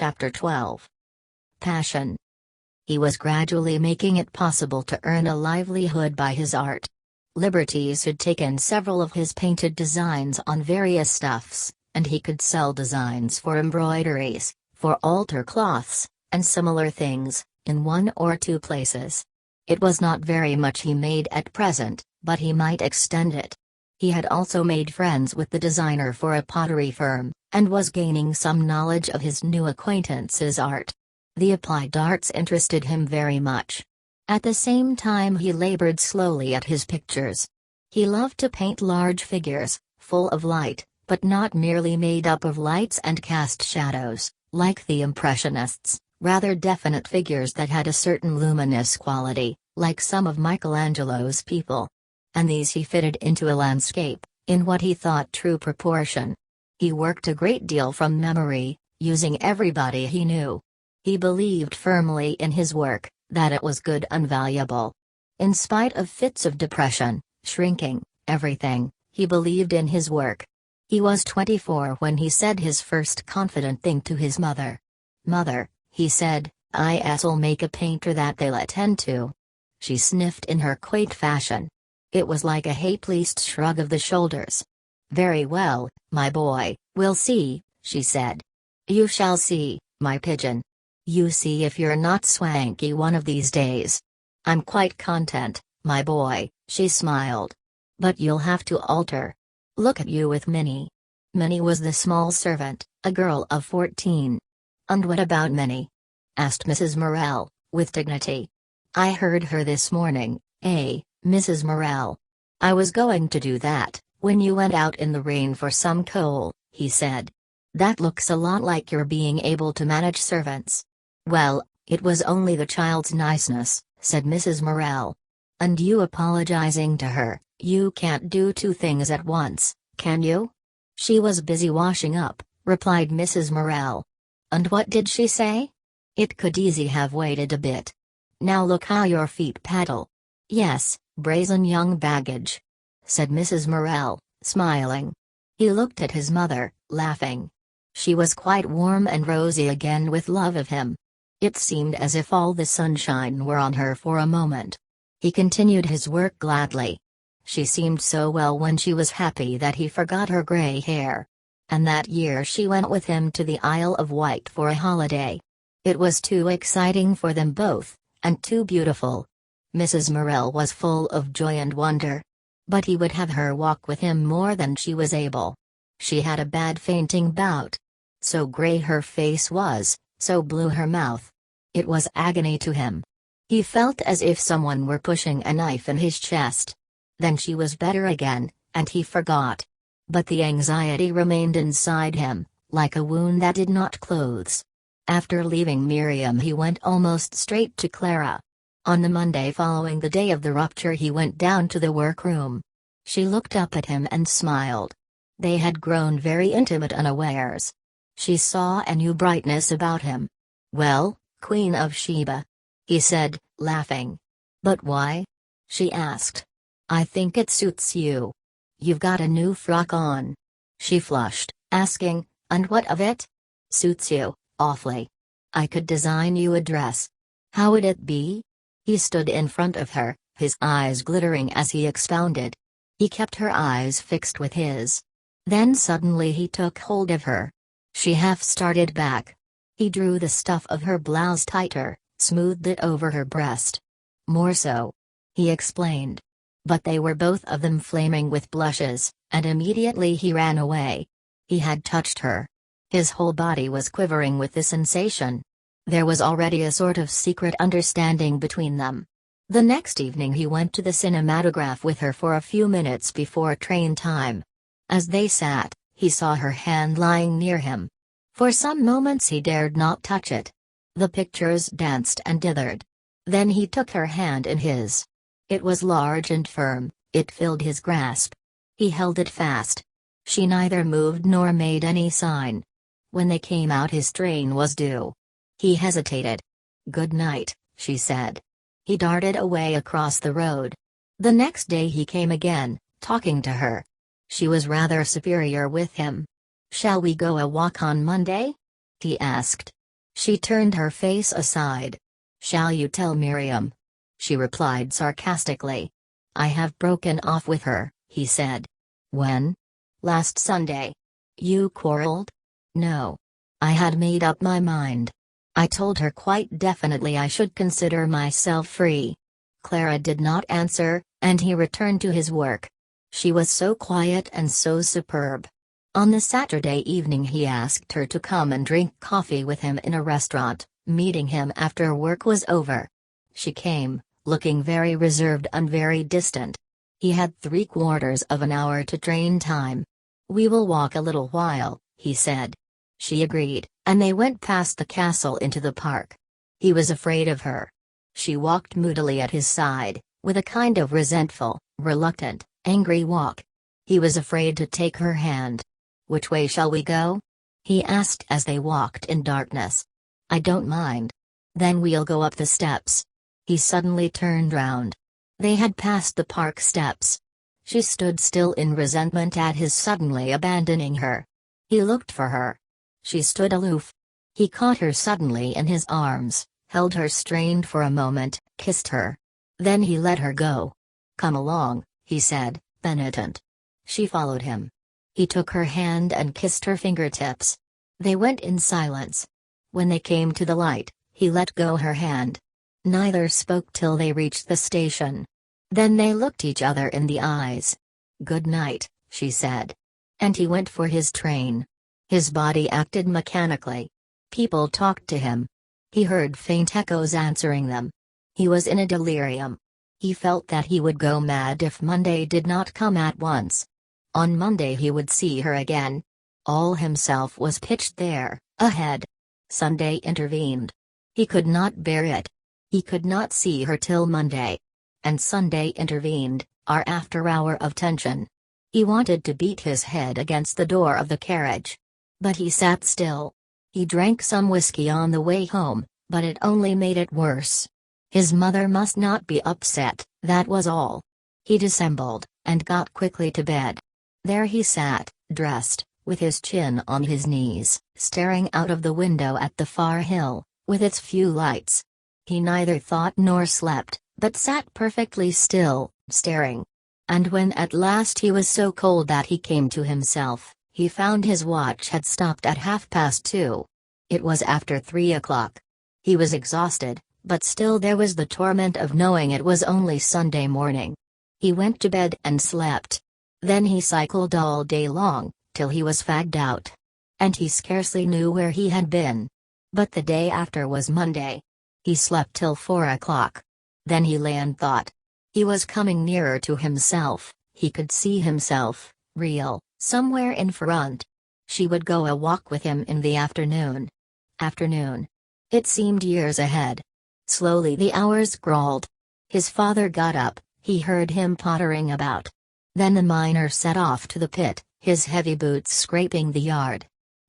Chapter 12. Passion. He was gradually making it possible to earn a livelihood by his art. Liberties had taken several of his painted designs on various stuffs, and he could sell designs for embroideries, for altar cloths, and similar things, in one or two places. It was not very much he made at present, but he might extend it. He had also made friends with the designer for a pottery firm, and was gaining some knowledge of his new acquaintance's art. The applied arts interested him very much. At the same time he labored slowly at his pictures. He loved to paint large figures, full of light, but not merely made up of lights and cast shadows, like the Impressionists, rather definite figures that had a certain luminous quality, like some of Michelangelo's people. And these he fitted into a landscape, in what he thought true proportion. He worked a great deal from memory, using everybody he knew. He believed firmly in his work, that it was good and valuable. In spite of fits of depression, shrinking, everything, he believed in his work. He was 24 when he said his first confident thing to his mother. "Mother," he said, "I'll make a painter that they'll attend to." She sniffed in her quaint fashion. It was like a half-pleased shrug of the shoulders. "Very well, my boy, we'll see," she said. "You shall see, my pigeon. You see if you're not swanky one of these days." "I'm quite content, my boy," she smiled. "But you'll have to alter. Look at you with Minnie." Minnie was the small servant, a girl of 14. "And what about Minnie?" asked Mrs. Morel, with dignity. "I heard her this morning, Mrs. Morel. I was going to do that, when you went out in the rain for some coal," he said. "That looks a lot like your being able to manage servants." "Well, it was only the child's niceness," said Mrs. Morel. "And you apologizing to her, you can't do two things at once, can you?" "She was busy washing up," replied Mrs. Morel. "And what did she say?" "It could easy have waited a bit. Now look how your feet paddle." "Yes, brazen young baggage," said Mrs. Morel, smiling. He looked at his mother, laughing. She was quite warm and rosy again with love of him. It seemed as if all the sunshine were on her for a moment. He continued his work gladly. She seemed so well when she was happy that he forgot her gray hair. And that year she went with him to the Isle of Wight for a holiday. It was too exciting for them both, and too beautiful. Mrs. Morel was full of joy and wonder. But he would have her walk with him more than she was able. She had a bad fainting bout. So gray her face was, so blue her mouth. It was agony to him. He felt as if someone were pushing a knife in his chest. Then she was better again, and he forgot. But the anxiety remained inside him, like a wound that did not close. After leaving Miriam he went almost straight to Clara. On the Monday following the day of the rupture he went down to the workroom. She looked up at him and smiled. They had grown very intimate unawares. She saw a new brightness about him. "Well, Queen of Sheba?" he said, laughing. "But why?" she asked. "I think it suits you. You've got a new frock on." She flushed, asking, "And what of it?" "Suits you, awfully. I could design you a dress." "How would it be?" He stood in front of her, his eyes glittering as he expounded. He kept her eyes fixed with his. Then suddenly he took hold of her. She half started back. He drew the stuff of her blouse tighter, smoothed it over her breast. "More so," he explained. But they were both of them flaming with blushes, and immediately he ran away. He had touched her. His whole body was quivering with the sensation. There was already a sort of secret understanding between them. The next evening he went to the cinematograph with her for a few minutes before train time. As they sat, he saw her hand lying near him. For some moments he dared not touch it. The pictures danced and dithered. Then he took her hand in his. It was large and firm, it filled his grasp. He held it fast. She neither moved nor made any sign. When they came out his train was due. He hesitated. "Good night," she said. He darted away across the road. The next day he came again, talking to her. She was rather superior with him. "Shall we go a walk on Monday?" he asked. She turned her face aside. "Shall you tell Miriam?" She replied sarcastically. "I have broken off with her," he said. "When?" "Last Sunday." "You quarreled?" "No. I had made up my mind. I told her quite definitely I should consider myself free." Clara did not answer, and he returned to his work. She was so quiet and so superb. On the Saturday evening he asked her to come and drink coffee with him in a restaurant, meeting him after work was over. She came, looking very reserved and very distant. He had 3/4 of an hour to train time. "We will walk a little while," he said. She agreed, and they went past the castle into the park. He was afraid of her. She walked moodily at his side, with a kind of resentful, reluctant, angry walk. He was afraid to take her hand. "Which way shall we go?" he asked as they walked in darkness. "I don't mind." "Then we'll go up the steps." He suddenly turned round. They had passed the park steps. She stood still in resentment at his suddenly abandoning her. He looked for her. She stood aloof. He caught her suddenly in his arms, held her strained for a moment, kissed her. Then he let her go. "Come along," he said, penitent. She followed him. He took her hand and kissed her fingertips. They went in silence. When they came to the light, he let go her hand. Neither spoke till they reached the station. Then they looked each other in the eyes. "Good night," she said. And he went for his train. His body acted mechanically. People talked to him. He heard faint echoes answering them. He was in a delirium. He felt that he would go mad if Monday did not come at once. On Monday he would see her again. All himself was pitched there, ahead. Sunday intervened. He could not bear it. He could not see her till Monday. And Sunday intervened, our after hour of tension. He wanted to beat his head against the door of the carriage. But he sat still. He drank some whiskey on the way home, but it only made it worse. His mother must not be upset, that was all. He dissembled, and got quickly to bed. There he sat, dressed, with his chin on his knees, staring out of the window at the far hill, with its few lights. He neither thought nor slept, but sat perfectly still, staring. And when at last he was so cold that he came to himself, he found his watch had stopped at 2:30. It was after 3 o'clock. He was exhausted, but still there was the torment of knowing it was only Sunday morning. He went to bed and slept. Then he cycled all day long, till he was fagged out. And he scarcely knew where he had been. But the day after was Monday. He slept till 4 o'clock. Then he lay and thought. He was coming nearer to himself, he could see himself, real, somewhere in front. She would go a walk with him in the afternoon. Afternoon. It seemed years ahead. Slowly the hours crawled. His father got up, he heard him pottering about. Then the miner set off to the pit, his heavy boots scraping the yard.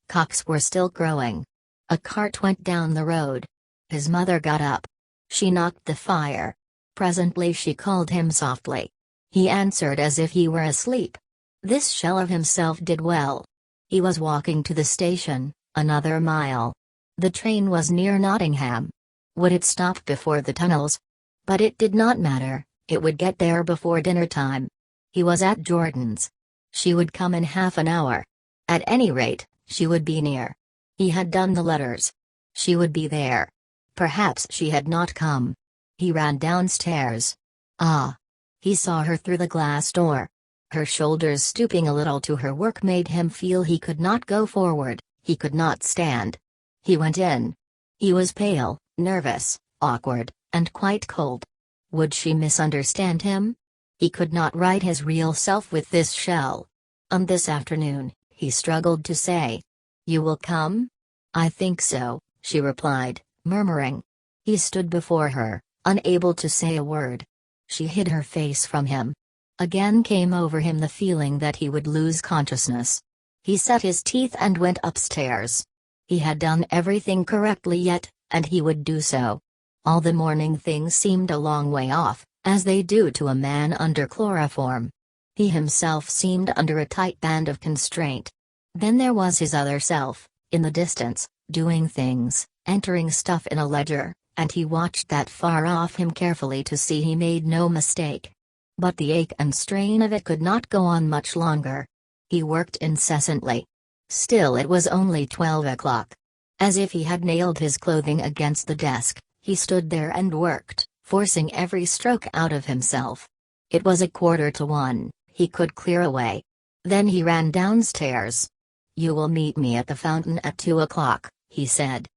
Cocks were still crowing. A cart went down the road. His mother got up. She knocked the fire. Presently she called him softly. He answered as if he were asleep. This shell of himself did well. He was walking to the station, another mile. The train was near Nottingham. Would it stop before the tunnels? But it did not matter, it would get there before dinner time. He was at Jordan's. She would come in half an hour. At any rate, she would be near. He had done the letters. She would be there. Perhaps she had not come. He ran downstairs. Ah! He saw her through the glass door. Her shoulders stooping a little to her work made him feel he could not go forward, he could not stand. He went in. He was pale, nervous, awkward, and quite cold. Would she misunderstand him? He could not write his real self with this shell. On this afternoon, he struggled to say. "You will come?" "I think so," she replied, murmuring. He stood before her, unable to say a word. She hid her face from him. Again came over him the feeling that he would lose consciousness. He set his teeth and went upstairs. He had done everything correctly yet, and he would do so. All the morning things seemed a long way off, as they do to a man under chloroform. He himself seemed under a tight band of constraint. Then there was his other self, in the distance, doing things, entering stuff in a ledger, and he watched that far off him carefully to see he made no mistake. But the ache and strain of it could not go on much longer. He worked incessantly. Still it was only 12 o'clock. As if he had nailed his clothing against the desk, he stood there and worked, forcing every stroke out of himself. It was 1:15, he could clear away. Then he ran downstairs. "You will meet me at the fountain at 2 o'clock, he said.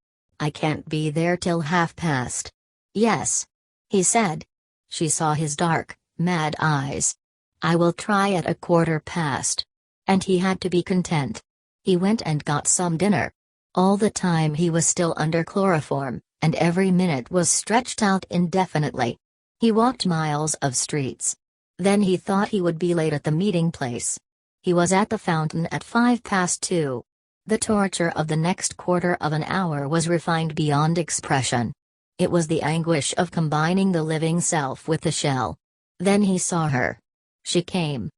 "I can't be there till 1:30. "Yes," he said. She saw his dark, mad eyes. "I will try at 1:15. And he had to be content. He went and got some dinner. All the time he was still under chloroform, and every minute was stretched out indefinitely. He walked miles of streets. Then he thought he would be late at the meeting place. He was at the fountain at 2:05. The torture of the next quarter of an hour was refined beyond expression. It was the anguish of combining the living self with the shell. Then he saw her. She came.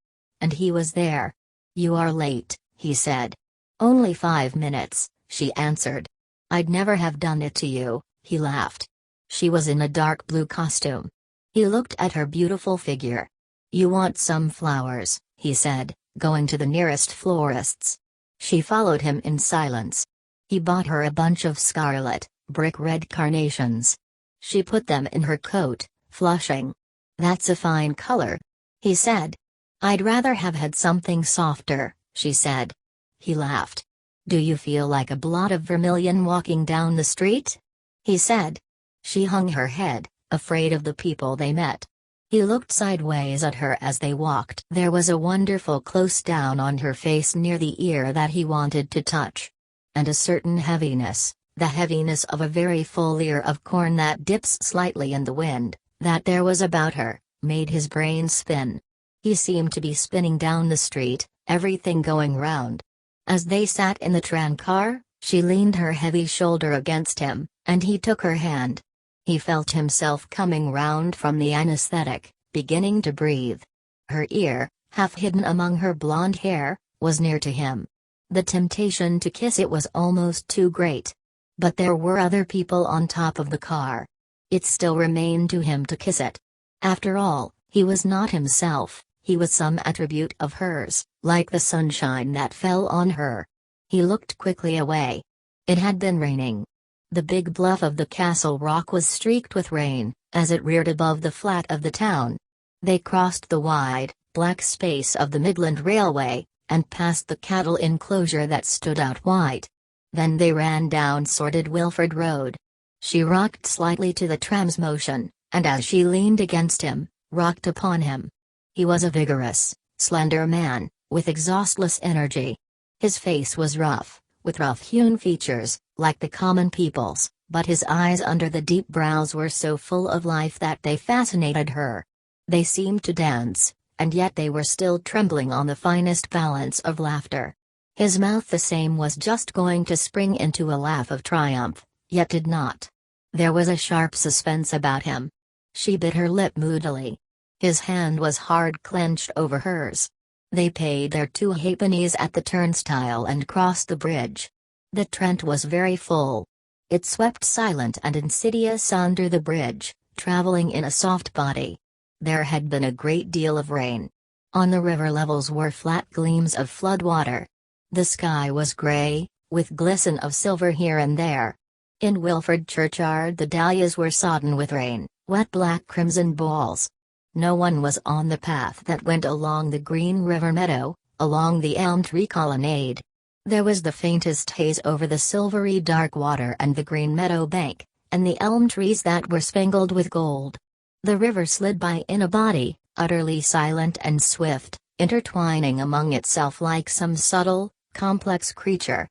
And he was there. "You are late," he said. "Only 5 minutes," she answered. "I'd never have done it to you," he laughed. She was in a dark blue costume. He looked at her beautiful figure. "You want some flowers," he said, going to the nearest florist's. She followed him in silence. He bought her a bunch of scarlet, brick-red carnations. She put them in her coat, flushing. "That's a fine color," he said. "I'd rather have had something softer," she said. He laughed. "Do you feel like a blot of vermilion walking down the street?" he said. She hung her head, afraid of the people they met. He looked sideways at her as they walked. There was a wonderful close down on her face near the ear that he wanted to touch. And a certain heaviness, the heaviness of a very full ear of corn that dips slightly in the wind, that there was about her, made his brain spin. He seemed to be spinning down the street, everything going round. As they sat in the tram-car, she leaned her heavy shoulder against him, and he took her hand. He felt himself coming round from the anesthetic, beginning to breathe. Her ear, half hidden among her blonde hair, was near to him. The temptation to kiss it was almost too great. But there were other people on top of the car. It still remained to him to kiss it. After all, he was not himself, he was some attribute of hers, like the sunshine that fell on her. He looked quickly away. It had been raining. The big bluff of the castle rock was streaked with rain, as it reared above the flat of the town. They crossed the wide, black space of the Midland Railway, and passed the cattle enclosure that stood out white. Then they ran down sordid Wilford Road. She rocked slightly to the tram's motion, and as she leaned against him, rocked upon him. He was a vigorous, slender man, with exhaustless energy. His face was rough, with rough-hewn features, like the common people's, but his eyes under the deep brows were so full of life that they fascinated her. They seemed to dance, and yet they were still trembling on the finest balance of laughter. His mouth the same was just going to spring into a laugh of triumph, yet did not. There was a sharp suspense about him. She bit her lip moodily. His hand was hard clenched over hers. They paid their 2 halfpennies at the turnstile and crossed the bridge. The Trent was very full. It swept silent and insidious under the bridge, traveling in a soft body. There had been a great deal of rain. On the river levels were flat gleams of flood water. The sky was grey, with glisten of silver here and there. In Wilford churchyard the dahlias were sodden with rain, wet black crimson balls. No one was on the path that went along the green river meadow, along the elm tree colonnade. There was the faintest haze over the silvery dark water and the green meadow bank, and the elm trees that were spangled with gold. The river slid by in a body, utterly silent and swift, intertwining among itself like some subtle, complex creature.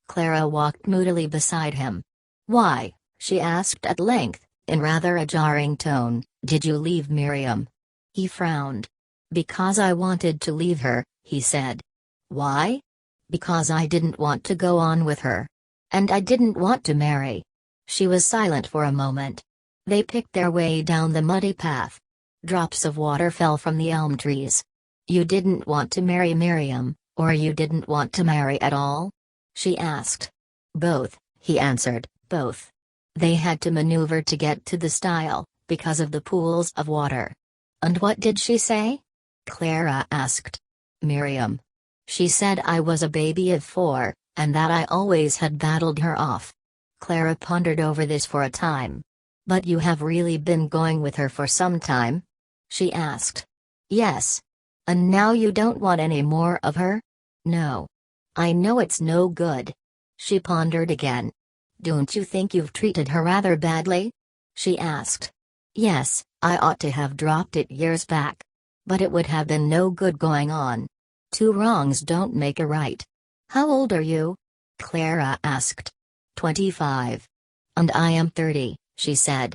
Clara walked moodily beside him. "Why," she asked at length, in rather a jarring tone, "did you leave Miriam?" He frowned. "Because I wanted to leave her," he said. "Why?" "Because I didn't want to go on with her. And I didn't want to marry." She was silent for a moment. They picked their way down the muddy path. Drops of water fell from the elm trees. "You didn't want to marry Miriam, or you didn't want to marry at all?" she asked. "Both," he answered, Both. They had to maneuver to get to the stile, because of the pools of water. And what did she say? Clara asked. Miriam. She said I was a baby of 4, and that I always had battled her off. Clara pondered over this for a time. But you have really been going with her for some time? She asked. Yes. And now you don't want any more of her? No. I know it's no good. She pondered again. Don't you think you've treated her rather badly? She asked. Yes, I ought to have dropped it years back. But it would have been no good going on. 2 wrongs don't make a right. How old are you? Clara asked. 25. And I am 30, she said.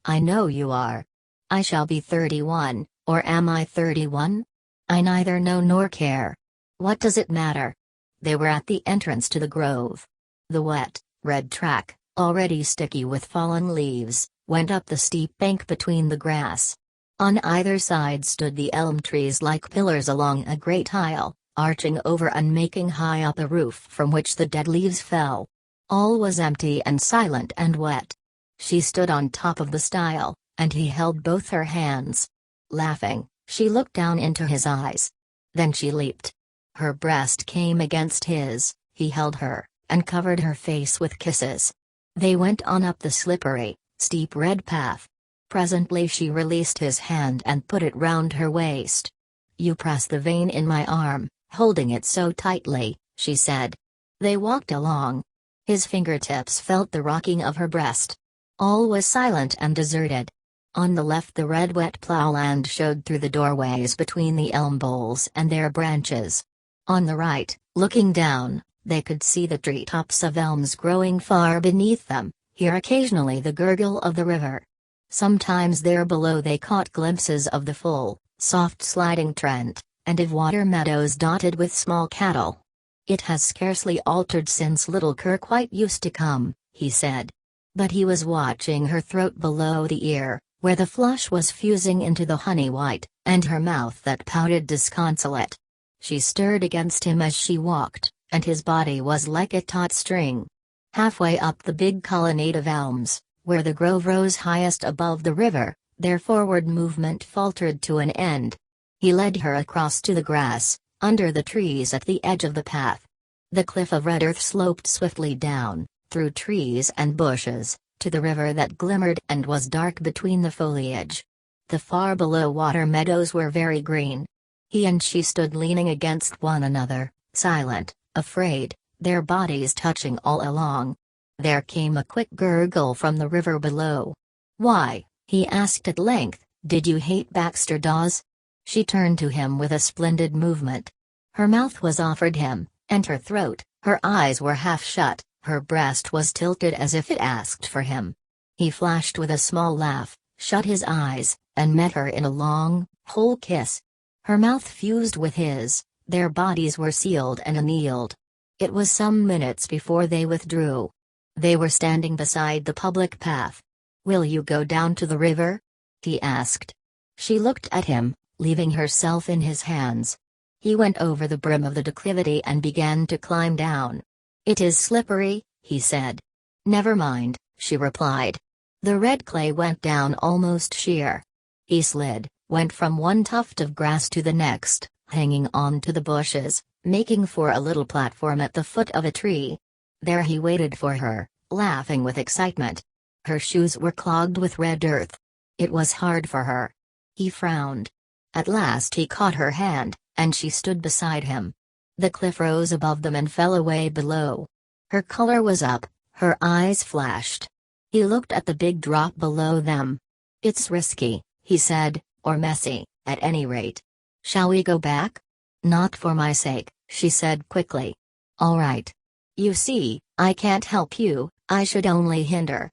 I know you are. I shall be 31, or am I 31? I neither know nor care. What does it matter? They were at the entrance to the grove. The wet, red track, already sticky with fallen leaves, went up the steep bank between the grass. On either side stood the elm trees like pillars along a great aisle, arching over and making high up a roof from which the dead leaves fell. All was empty and silent and wet. She stood on top of the stile, and he held both her hands. Laughing, she looked down into his eyes. Then she leaped. Her breast came against his, he held her, and covered her face with kisses. They went on up the slippery, steep red path. Presently she released his hand and put it round her waist. You press the vein in my arm, holding it so tightly, she said. They walked along. His fingertips felt the rocking of her breast. All was silent and deserted. On the left the red wet plowland showed through the doorways between the elm boles and their branches. On the right, looking down, they could see the treetops of elms growing far beneath them, hear occasionally the gurgle of the river. Sometimes there below they caught glimpses of the full, soft sliding Trent, and of water meadows dotted with small cattle. It has scarcely altered since little Kirkwhite used to come, he said. But he was watching her throat below the ear, where the flush was fusing into the honey white, and her mouth that pouted disconsolate. She stirred against him as she walked, and his body was like a taut string. Halfway up the big colonnade of elms, where the grove rose highest above the river, their forward movement faltered to an end. He led her across to the grass, under the trees at the edge of the path. The cliff of red earth sloped swiftly down, through trees and bushes, to the river that glimmered and was dark between the foliage. The far below water meadows were very green. He and she stood leaning against one another, silent, afraid, their bodies touching all along. There came a quick gurgle from the river below. Why, he asked at length, did you hate Baxter Dawes? She turned to him with a splendid movement. Her mouth was offered him, and her throat, her eyes were half shut, her breast was tilted as if it asked for him. He flashed with a small laugh, shut his eyes, and met her in a long, whole kiss. Her mouth fused with his, their bodies were sealed and annealed. It was some minutes before they withdrew. They were standing beside the public path. Will you go down to the river? He asked. She looked at him, leaving herself in his hands. He went over the brim of the declivity and began to climb down. It is slippery, he said. Never mind, she replied. The red clay went down almost sheer. He slid, went from one tuft of grass to the next, hanging on to the bushes, making for a little platform at the foot of a tree. There he waited for her, laughing with excitement. Her shoes were clogged with red earth. It was hard for her. He frowned. At last he caught her hand, and she stood beside him. The cliff rose above them and fell away below. Her color was up, her eyes flashed. He looked at the big drop below them. It's risky, he said, or messy, at any rate. Shall we go back? Not for my sake, she said quickly. All right. You see, I can't help you, I should only hinder.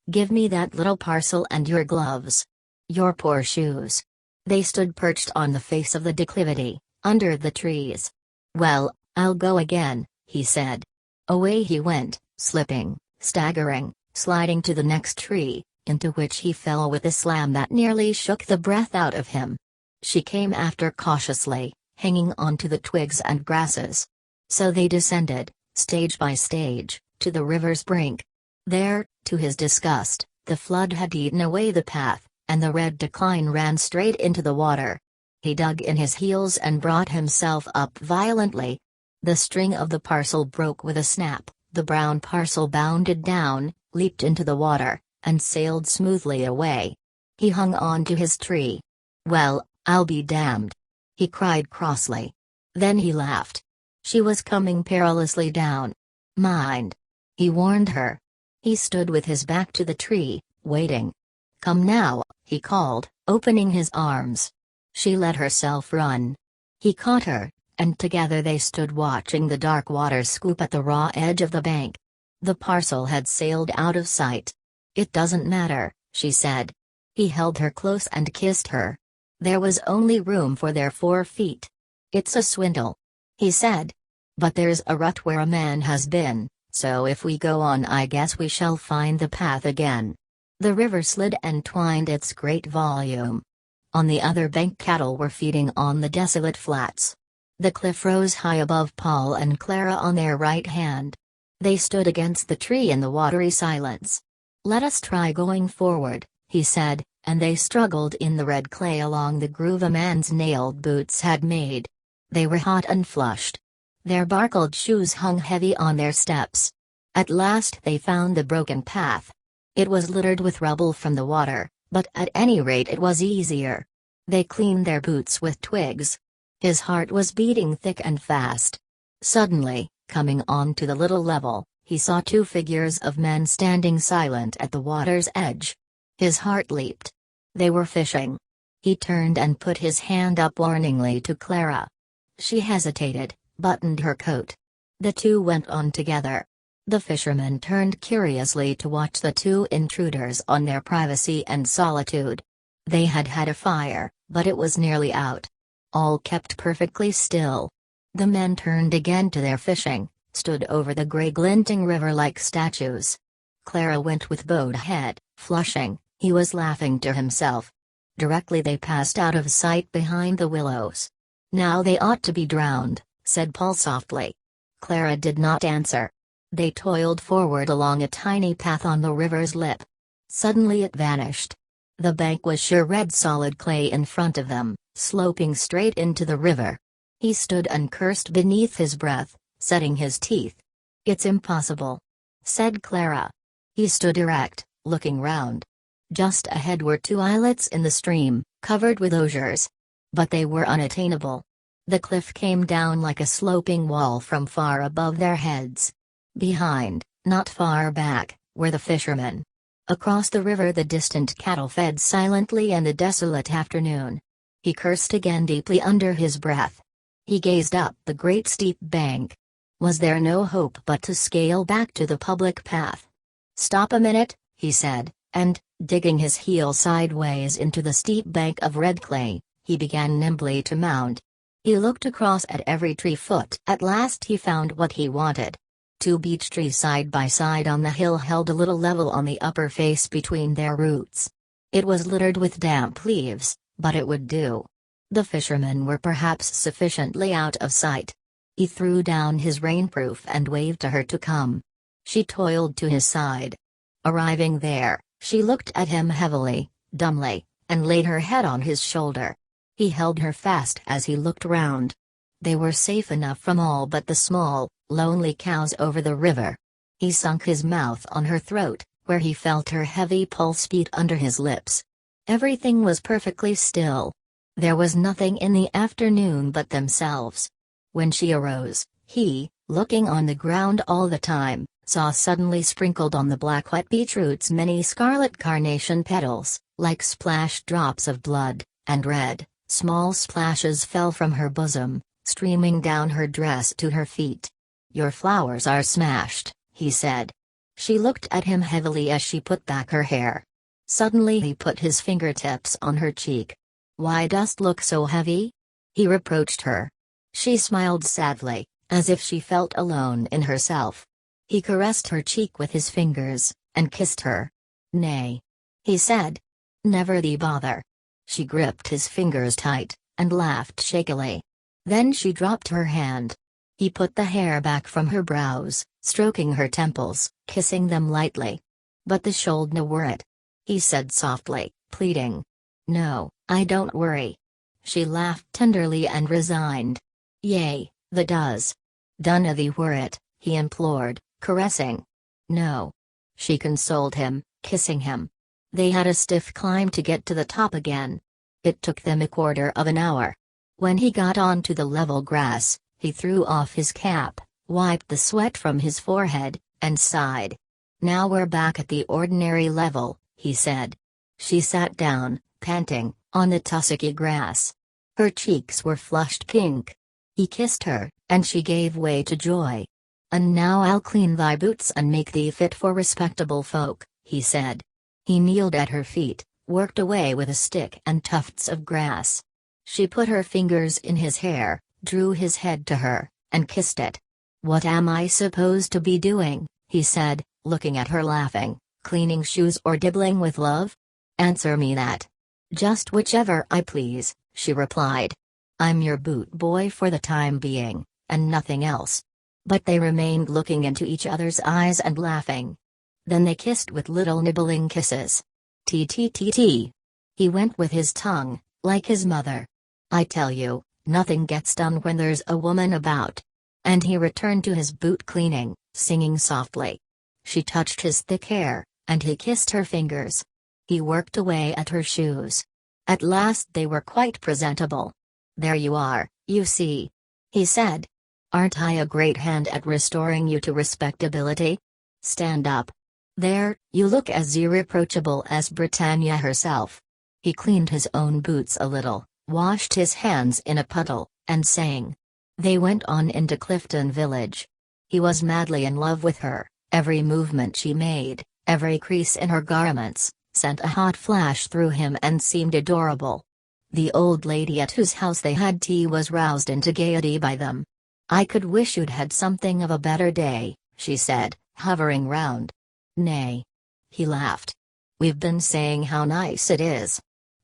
Give me that little parcel and your gloves. Your poor shoes. They stood perched on the face of the declivity, under the trees. Well, I'll go again, he said. Away he went, slipping, staggering, sliding to the next tree, into which he fell with a slam that nearly shook the breath out of him. She came after cautiously, hanging on to the twigs and grasses. So they descended, stage by stage, to the river's brink. There, to his disgust, the flood had eaten away the path, and the red decline ran straight into the water. He dug in his heels and brought himself up violently. The string of the parcel broke with a snap, the brown parcel bounded down, leaped into the water, and sailed smoothly away. He hung on to his tree. "Well, I'll be damned!" he cried crossly. Then he laughed. She was coming perilously down. "Mind!" he warned her. He stood with his back to the tree, waiting. "Come now," he called, opening his arms. She let herself run. He caught her, and together they stood watching the dark water scoop at the raw edge of the bank. The parcel had sailed out of sight. "It doesn't matter," she said. He held her close and kissed her. There was only room for their 4 feet. "It's a swindle," he said. "But there's a rut where a man has been, so if we go on I guess we shall find the path again." The river slid and twined its great volume. On the other bank cattle were feeding on the desolate flats. The cliff rose high above Paul and Clara on their right hand. They stood against the tree in the watery silence. "Let us try going forward," he said, and they struggled in the red clay along the groove a man's nailed boots had made. They were hot and flushed. Their barkled shoes hung heavy on their steps. At last they found the broken path. It was littered with rubble from the water, but at any rate it was easier. They cleaned their boots with twigs. His heart was beating thick and fast. Suddenly, coming on to the little level, he saw 2 figures of men standing silent at the water's edge. His heart leaped. They were fishing. He turned and put his hand up warningly to Clara. She hesitated, buttoned her coat. The 2 went on together. The fishermen turned curiously to watch the 2 intruders on their privacy and solitude. They had had a fire, but it was nearly out. All kept perfectly still. The men turned again to their fishing, stood over the grey glinting river like statues. Clara went with bowed head, flushing. He was laughing to himself. Directly they passed out of sight behind the willows. "Now they ought to be drowned," said Paul softly. Clara did not answer. They toiled forward along a tiny path on the river's lip. Suddenly it vanished. The bank was sheer red solid clay in front of them, sloping straight into the river. He stood and cursed beneath his breath, setting his teeth. "It's impossible," said Clara. He stood erect, looking round. Just ahead were 2 islets in the stream, covered with osiers. But they were unattainable. The cliff came down like a sloping wall from far above their heads. Behind, not far back, were the fishermen. Across the river the distant cattle fed silently in the desolate afternoon. He cursed again deeply under his breath. He gazed up the great steep bank. Was there no hope but to scale back to the public path? "Stop a minute," he said, and, digging his heel sideways into the steep bank of red clay, he began nimbly to mount. He looked across at every tree foot. At last he found what he wanted. 2 beech trees side by side on the hill held a little level on the upper face between their roots. It was littered with damp leaves, but it would do. The fishermen were perhaps sufficiently out of sight. He threw down his rainproof and waved to her to come. She toiled to his side. Arriving there, she looked at him heavily, dumbly, and laid her head on his shoulder. He held her fast as he looked round. They were safe enough from all but the small, lonely cows over the river. He sunk his mouth on her throat, where he felt her heavy pulse beat under his lips. Everything was perfectly still. There was nothing in the afternoon but themselves. When she arose, he, looking on the ground all the time, saw suddenly sprinkled on the black wet beetroots many scarlet carnation petals, like splashed drops of blood, and red, small splashes fell from her bosom, streaming down her dress to her feet. "Your flowers are smashed," he said. She looked at him heavily as she put back her hair. Suddenly he put his fingertips on her cheek. "Why dost look so heavy?" he reproached her. She smiled sadly, as if she felt alone in herself. He caressed her cheek with his fingers, and kissed her. "Nay," he said. "Never thee bother." She gripped his fingers tight, and laughed shakily. Then she dropped her hand. He put the hair back from her brows, stroking her temples, kissing them lightly. But the shoulder were it. He said softly, pleading. No, I don't worry. She laughed tenderly and resigned. Yea, the does. Dunna thee were it, he implored, caressing. No. She consoled him, kissing him. They had a stiff climb to get to the top again. It took them a quarter of an hour. When he got onto the level grass, he threw off his cap, wiped the sweat from his forehead, and sighed. Now we're back at the ordinary level, he said. She sat down, panting, on the tussocky grass. Her cheeks were flushed pink. He kissed her, and she gave way to joy. And now I'll clean thy boots and make thee fit for respectable folk, he said. He kneeled at her feet, worked away with a stick and tufts of grass. She put her fingers in his hair, drew his head to her, and kissed it. What am I supposed to be doing, he said, looking at her laughing, cleaning shoes or dibbling with love? Answer me that. Just whichever I please, she replied. I'm your boot boy for the time being, and nothing else. But they remained looking into each other's eyes and laughing. Then they kissed with little nibbling kisses. T. He went with his tongue, like his mother. I tell you, nothing gets done when there's a woman about. And he returned to his boot cleaning, singing softly. She touched his thick hair, and he kissed her fingers. He worked away at her shoes. At last they were quite presentable. There you are, you see. He said. Aren't I a great hand at restoring you to respectability? Stand up. There, you look as irreproachable as Britannia herself. He cleaned his own boots a little, washed his hands in a puddle, and sang. They went on into Clifton Village. He was madly in love with her. Every movement she made, every crease in her garments, sent a hot flash through him and seemed adorable. The old lady at whose house they had tea was roused into gaiety by them. I could wish you'd had something of a better day, she said, hovering round. Nay. He laughed. We've been saying how nice it is.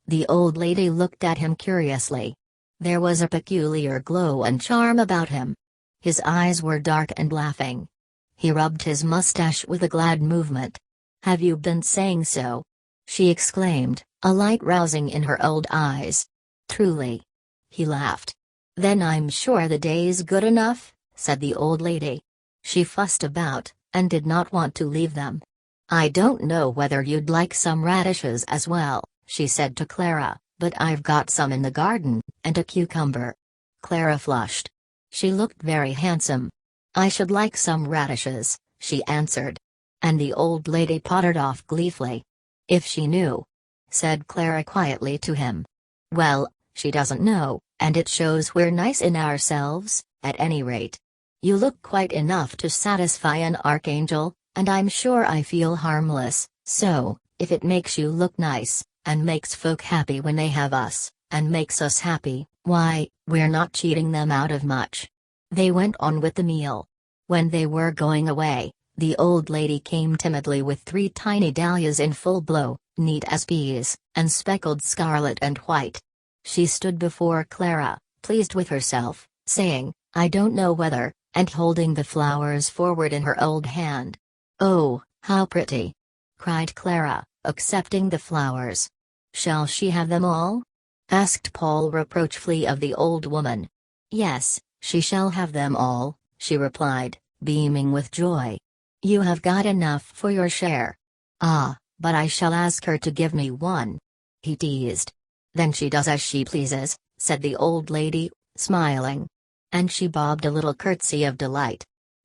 The old lady looked at him curiously. There was a peculiar glow and charm about him. His eyes were dark and laughing. He rubbed his mustache with a glad movement. Have you been saying so? She exclaimed, a light rousing in her old eyes. Truly. He laughed. Then I'm sure the day's good enough, said the old lady. She fussed about, and did not want to leave them. I don't know whether you'd like some radishes as well, she said to Clara, but I've got some in the garden, and a cucumber. Clara flushed. She looked very handsome. I should like some radishes, she answered. And the old lady pottered off gleefully. If she knew, said Clara quietly to him. Well, she doesn't know, and it shows we're nice in ourselves, at any rate. You look quite enough to satisfy an archangel, and I'm sure I feel harmless, so, if it makes you look nice, and makes folk happy when they have us, and makes us happy, why, we're not cheating them out of much. They went on with the meal. When they were going away, the old lady came timidly with 3 tiny dahlias in full blow, neat as peas, and speckled scarlet and white. She stood before Clara, pleased with herself, saying, I don't know whether, and holding the flowers forward in her old hand. Oh, how pretty! Cried Clara, accepting the flowers. Shall she have them all? Asked Paul reproachfully of the old woman. Yes, she shall have them all, she replied, beaming with joy. You have got enough for your share. Ah, but I shall ask her to give me one. He teased. Then she does as she pleases, said the old lady, smiling. And she bobbed a little curtsy of delight.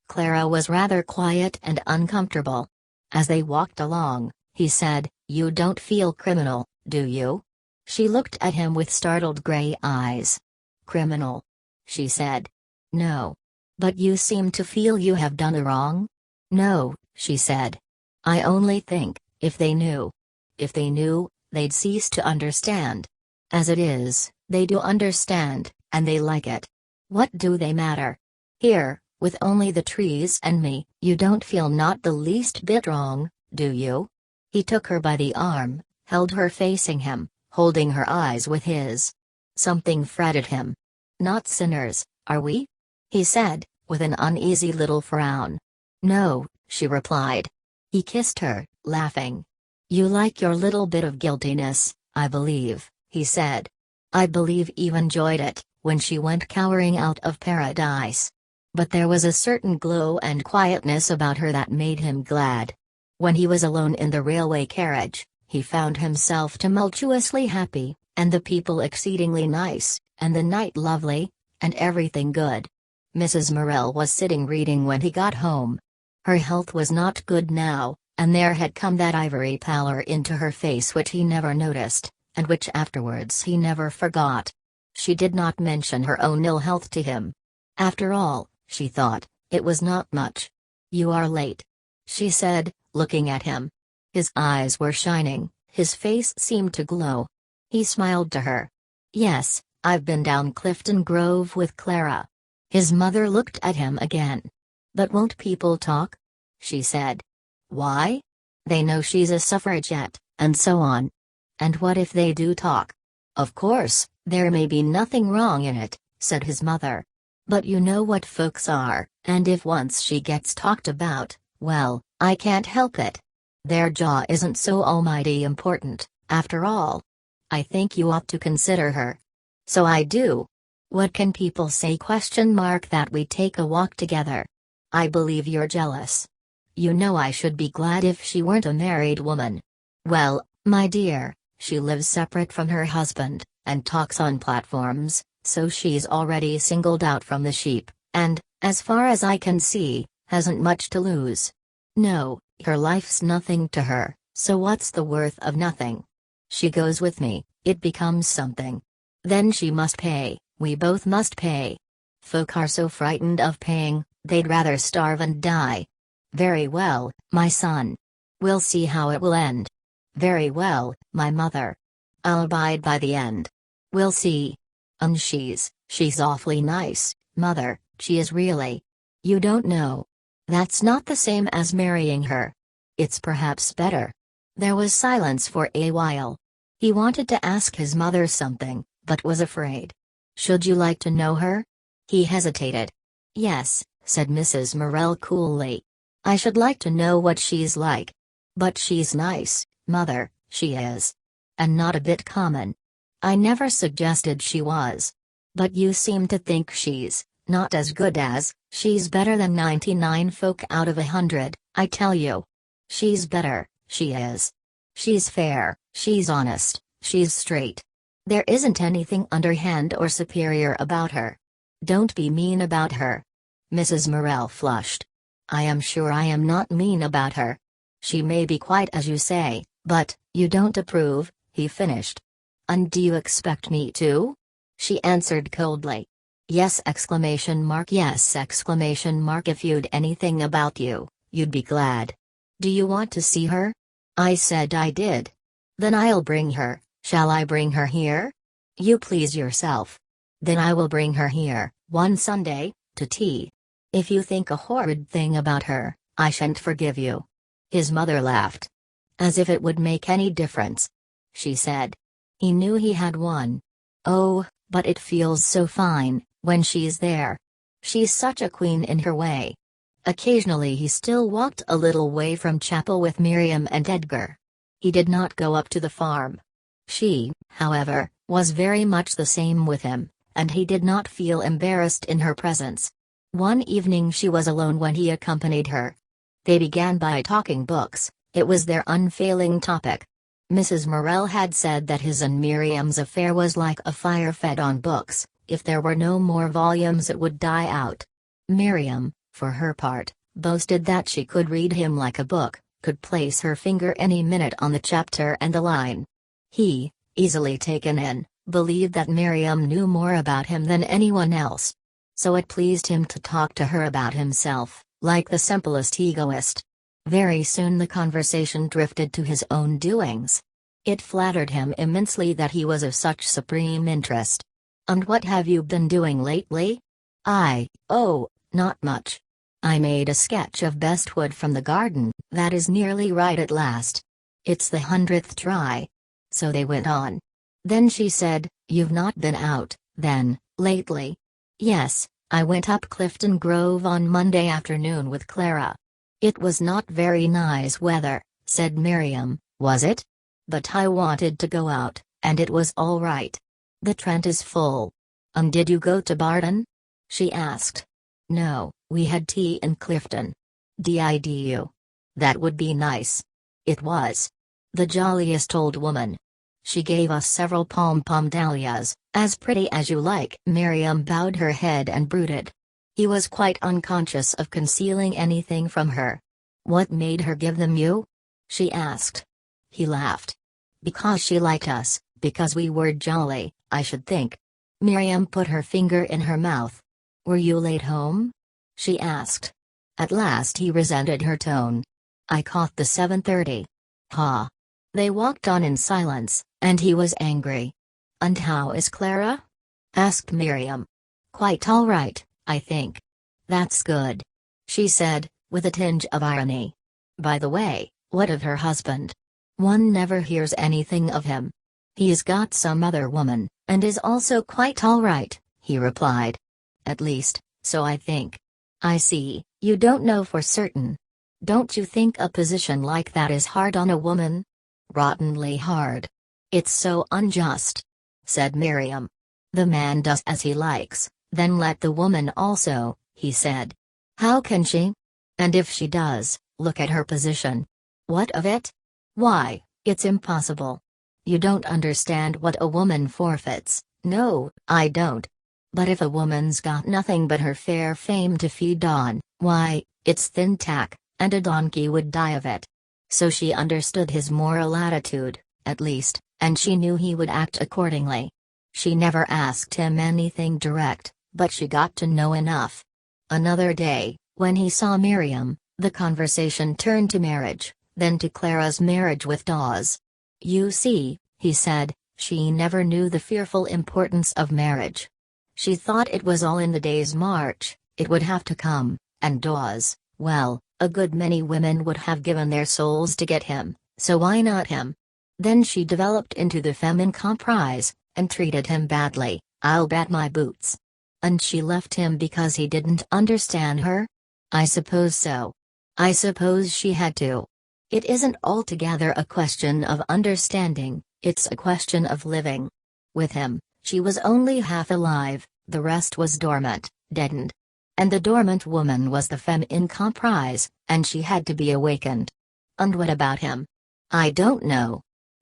Clara was rather quiet and uncomfortable. As they walked along, he said, You don't feel criminal, do you? She looked at him with startled gray eyes. Criminal? She said. No. But you seem to feel you have done a wrong? No, she said. I only think, if they knew. If they knew, they'd cease to understand. As it is, they do understand, and they like it. What do they matter? Here, with only the trees and me, you don't feel not the least bit wrong, do you? He took her by the arm, held her facing him, holding her eyes with his. Something fretted him. Not sinners, are we? He said, with an uneasy little frown. "No," she replied. He kissed her, laughing. "You like your little bit of guiltiness, I believe," he said. "I believe Eve enjoyed it, when she went cowering out of paradise." But there was a certain glow and quietness about her that made him glad. When he was alone in the railway carriage, he found himself tumultuously happy, and the people exceedingly nice, and the night lovely, and everything good. Mrs. Morel was sitting reading when he got home. Her health was not good now, and there had come that ivory pallor into her face which he never noticed, and which afterwards he never forgot. She did not mention her own ill health to him. After all, she thought, it was not much. "You are late," she said, looking at him. His eyes were shining, his face seemed to glow. He smiled to her. "Yes, I've been down Clifton Grove with Clara." His mother looked at him again. "But won't people talk?" she said. "Why? They know she's a suffragette, and so on." "And what if they do talk?" "Of course, there may be nothing wrong in it," said his mother. "But you know what folks are, and if once she gets talked about, well, I can't help it. Their jaw isn't so almighty important, after all. I think you ought to consider her." "So I do. What can people say that we take a walk together? I believe you're jealous. You know I should be glad if she weren't a married woman." "Well, my dear, she lives separate from her husband, and talks on platforms, so she's already singled out from the sheep, and, as far as I can see, hasn't much to lose. No, her life's nothing to her, so what's the worth of nothing? She goes with me, it becomes something. Then she must pay, we both must pay. Folk are so frightened of paying, they'd rather starve and die." "Very well, my son. We'll see how it will end." "Very well, my mother. I'll abide by the end. We'll see. And she's awfully nice, mother, she is really. You don't know. That's not the same as marrying her. It's perhaps better." There was silence for a while. He wanted to ask his mother something, but was afraid. "Should you like to know her?" He hesitated. "Yes," said Mrs. Morel coolly. "I should like to know what she's like. But she's nice, mother, she is. And not a bit common. I never suggested she was. But you seem to think she's not as good as, she's better than 99 folk out of 100, I tell you. She's better, she is. She's fair, she's honest, she's straight. There isn't anything underhand or superior about her. Don't be mean about her." Mrs. Morel flushed. "I am sure I am not mean about her. She may be quite as you say, but, you don't approve," he finished. "And do you expect me to?" She answered coldly. "Yes!" Yes! If you'd anything about you, you'd be glad. Do you want to see her?" I said I did. "Then I'll bring her. Shall I bring her here?" "You please yourself." "Then I will bring her here, one Sunday, to tea. If you think a horrid thing about her, I shan't forgive you." His mother laughed. "As if it would make any difference," she said. He knew he had one. "Oh, but it feels so fine, when she's there. She's such a queen in her way." Occasionally he still walked a little way from chapel with Miriam and Edgar. He did not go up to the farm. She, however, was very much the same with him, and he did not feel embarrassed in her presence. One evening she was alone when he accompanied her. They began by talking books, it was their unfailing topic. Mrs. Morel had said that his and Miriam's affair was like a fire fed on books, if there were no more volumes it would die out. Miriam, for her part, boasted that she could read him like a book, could place her finger any minute on the chapter and the line. He, easily taken in, believed that Miriam knew more about him than anyone else. So it pleased him to talk to her about himself, like the simplest egoist. Very soon the conversation drifted to his own doings. It flattered him immensely that he was of such supreme interest. "And what have you been doing lately?" "Oh, not much. I made a sketch of Bestwood from the garden, that is nearly right at last. It's the 100th try." So they went on. Then she said, "You've not been out, then, lately?" "Yes, I went up Clifton Grove on Monday afternoon with Clara. It was not very nice weather, said Miriam, was it? But I wanted to go out, and it was all right. The Trent is full. Did you go to Barton? She asked. No, we had tea in Clifton. Didu. That would be nice. It was. The jolliest old woman. She gave us several pom-pom dahlias, as pretty as you like. Miriam bowed her head and brooded. He was quite unconscious of concealing anything from her. What made her give them you? She asked. He laughed. Because she liked us, because we were jolly, I should think. Miriam put her finger in her mouth. Were you late home? She asked. At last he resented her tone. I caught the 7:30. Ha. They walked on in silence, and he was angry. And how is Clara? Asked Miriam. Quite all right, I think. That's good. She said, with a tinge of irony. By the way, what of her husband? One never hears anything of him. He's got some other woman, and is also quite all right, he replied. At least, so I think. I see, you don't know for certain. Don't you think a position like that is hard on a woman? Rottenly hard. It's so unjust, said Miriam. The man does as he likes, then let the woman also, he said. How can she? And if she does, look at her position. What of it? Why, it's impossible. You don't understand what a woman forfeits. No, I don't. But if a woman's got nothing but her fair fame to feed on, why, it's thin tack, and a donkey would die of it. So she understood his moral attitude, at least, and she knew he would act accordingly. She never asked him anything direct, but she got to know enough. Another day, when he saw Miriam, the conversation turned to marriage, then to Clara's marriage with Dawes. You see, he said, she never knew the fearful importance of marriage. She thought it was all in the day's march, it would have to come, and Dawes, well, a good many women would have given their souls to get him, so why not him? Then she developed into the femme comprise, and treated him badly, I'll bet my boots. And she left him because he didn't understand her? I suppose so. I suppose she had to. It isn't altogether a question of understanding, it's a question of living. With him, she was only half alive, the rest was dormant, deadened. And the dormant woman was the femme comprise, and she had to be awakened. And what about him? I don't know.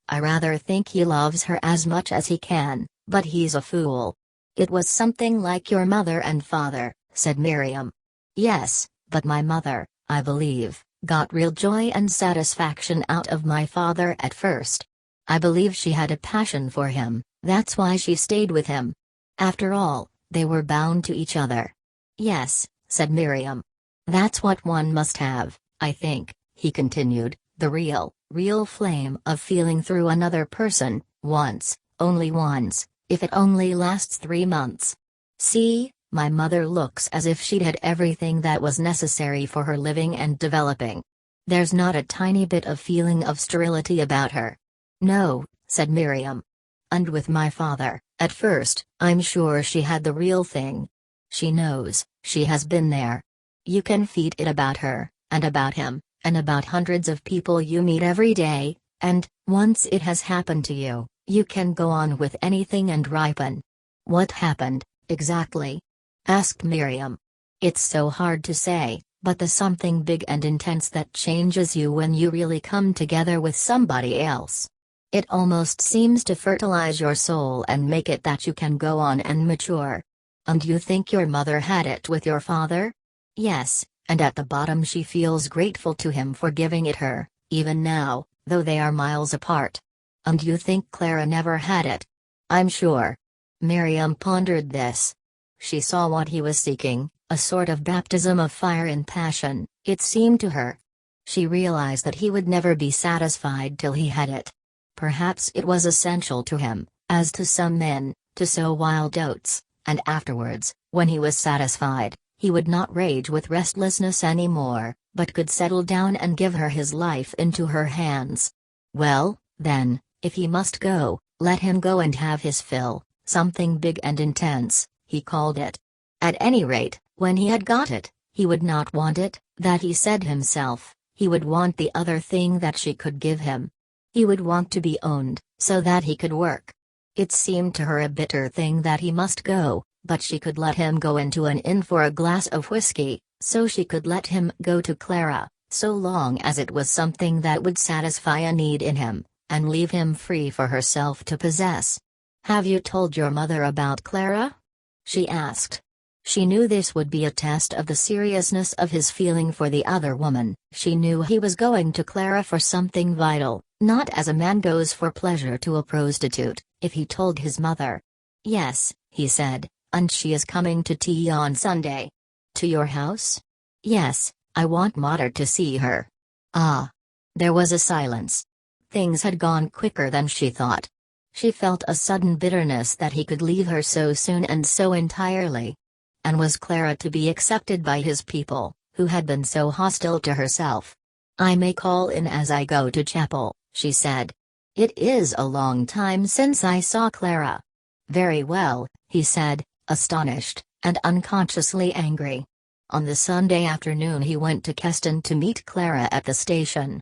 I rather think he loves her as much as he can, but he's a fool. It was something like your mother and father, said Miriam. Yes, but my mother, I believe, got real joy and satisfaction out of my father at first. I believe she had a passion for him, that's why she stayed with him. After all, they were bound to each other. Yes, said Miriam. That's what one must have, I think, he continued, the real flame of feeling through another person, once, only once, if it only lasts 3 months. See, my mother looks as if she'd had everything that was necessary for her living and developing. There's not a tiny bit of feeling of sterility about her. No, said Miriam. And with my father, at first, I'm sure she had the real thing. She knows, she has been there. You can feed it about her, and about him, and about hundreds of people you meet every day, and, once it has happened to you, you can go on with anything and ripen. What happened, exactly? Asked Miriam. It's so hard to say, but the something big and intense that changes you when you really come together with somebody else. It almost seems to fertilize your soul and make it that you can go on and mature. And you think your mother had it with your father? Yes, and at the bottom she feels grateful to him for giving it her, even now, though they are miles apart. And you think Clara never had it? I'm sure. Miriam pondered this. She saw what he was seeking, a sort of baptism of fire and passion, it seemed to her. She realized that he would never be satisfied till he had it. Perhaps it was essential to him, as to some men, to sow wild oats, and afterwards, when he was satisfied, he would not rage with restlessness any more, but could settle down and give her his life into her hands. Well, then, if he must go, let him go and have his fill, something big and intense, he called it. At any rate, when he had got it, he would not want it, that he said himself, he would want the other thing that she could give him. He would want to be owned, so that he could work. It seemed to her a bitter thing that he must go, but she could let him go into an inn for a glass of whiskey, so she could let him go to Clara, so long as it was something that would satisfy a need in him, and leave him free for herself to possess. "Have you told your mother about Clara?" she asked. She knew this would be a test of the seriousness of his feeling for the other woman. She knew he was going to Clara for something vital, not as a man goes for pleasure to a prostitute, if he told his mother. "Yes," he said, "and she is coming to tea on Sunday." "To your house?" "Yes, I want Mater to see her." "Ah." There was a silence. Things had gone quicker than she thought. She felt a sudden bitterness that he could leave her so soon and so entirely. And was Clara to be accepted by his people, who had been so hostile to herself? "I may call in as I go to chapel," she said. "It is a long time since I saw Clara." "Very well," he said, astonished, and unconsciously angry. On the Sunday afternoon he went to Keston to meet Clara at the station.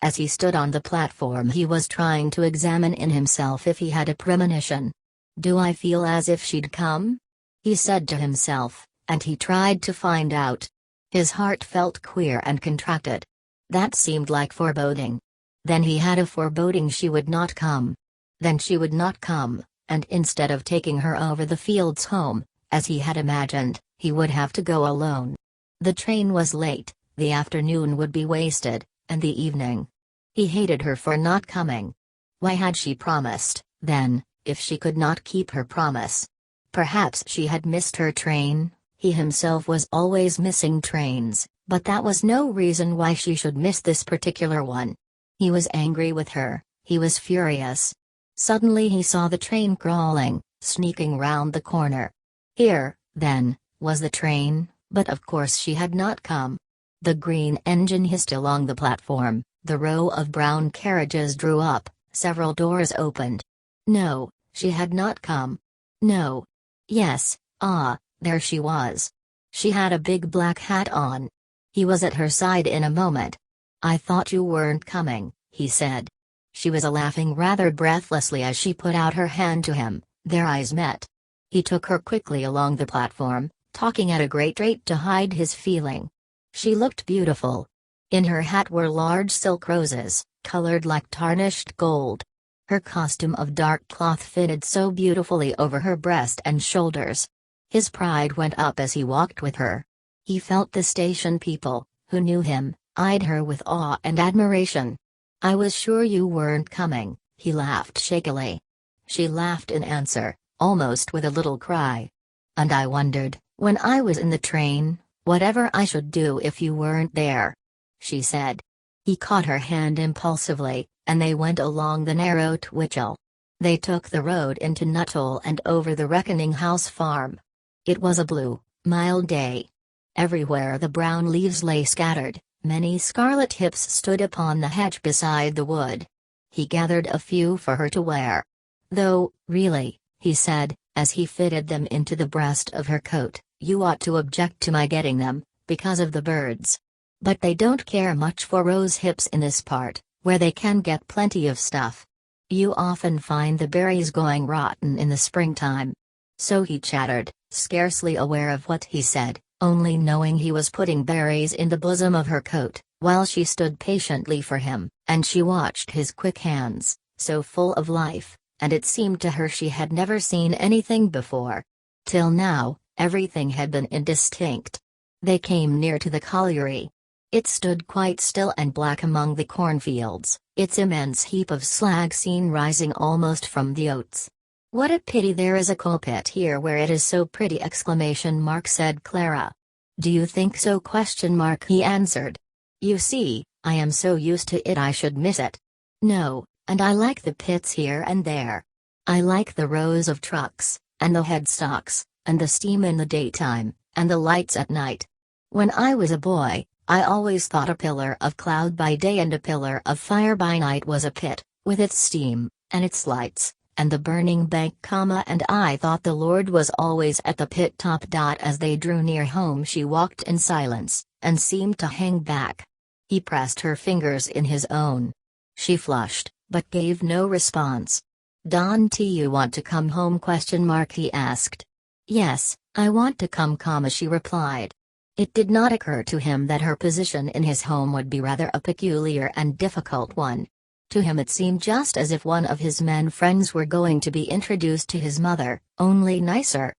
As he stood on the platform he was trying to examine in himself if he had a premonition. "Do I feel as if she'd come?" he said to himself, and he tried to find out. His heart felt queer and contracted. That seemed like foreboding. Then he had a foreboding she would not come. Then she would not come, and instead of taking her over the fields home, as he had imagined, he would have to go alone. The train was late, the afternoon would be wasted, and the evening. He hated her for not coming. Why had she promised, then, if she could not keep her promise? Perhaps she had missed her train. He himself was always missing trains, but that was no reason why she should miss this particular one. He was angry with her, he was furious. Suddenly he saw the train crawling, sneaking round the corner. Here, then, was the train, but of course she had not come. The green engine hissed along the platform, the row of brown carriages drew up, several doors opened. No, she had not come. No. Yes, there she was. She had a big black hat on. He was at her side in a moment. "I thought you weren't coming," he said. She was laughing rather breathlessly as she put out her hand to him. Their eyes met. He took her quickly along the platform, talking at a great rate to hide his feeling. She looked beautiful. In her hat were large silk roses, colored like tarnished gold. Her costume of dark cloth fitted so beautifully over her breast and shoulders. His pride went up as he walked with her. He felt the station people, who knew him, eyed her with awe and admiration. "I was sure you weren't coming," he laughed shakily. She laughed in answer, almost with a little cry. "And I wondered, when I was in the train, whatever I should do if you weren't there," she said. He caught her hand impulsively, and they went along the narrow Twitchell. They took the road into Nuttall and over the Reckoning House farm. It was a blue, mild day. Everywhere the brown leaves lay scattered, many scarlet hips stood upon the hedge beside the wood. He gathered a few for her to wear. "Though, really," he said, as he fitted them into the breast of her coat, "you ought to object to my getting them, because of the birds. But they don't care much for rose hips in this part, where they can get plenty of stuff. You often find the berries going rotten in the springtime." So he chattered, scarcely aware of what he said, only knowing he was putting berries in the bosom of her coat, while she stood patiently for him, and she watched his quick hands, so full of life, and it seemed to her she had never seen anything before. Till now, everything had been indistinct. They came near to the colliery. It stood quite still and black among the cornfields, its immense heap of slag seen rising almost from the oats. "What a pity there is a coal pit here where it is so pretty!" said Clara. "Do you think so?" he answered. "You see, I am so used to it I should miss it. No, and I like the pits here and there. I like the rows of trucks, and the headstocks, and the steam in the daytime, and the lights at night. When I was a boy, I always thought a pillar of cloud by day and a pillar of fire by night was a pit, with its steam, and its lights, and the burning bank, and I thought the Lord was always at the pit top. As they drew near home, she walked in silence, and seemed to hang back. He pressed her fingers in his own. She flushed, but gave no response. "Don't you want to come home?" he asked. "Yes, I want to come," she replied. It did not occur to him that her position in his home would be rather a peculiar and difficult one. To him it seemed just as if one of his men friends were going to be introduced to his mother, only nicer.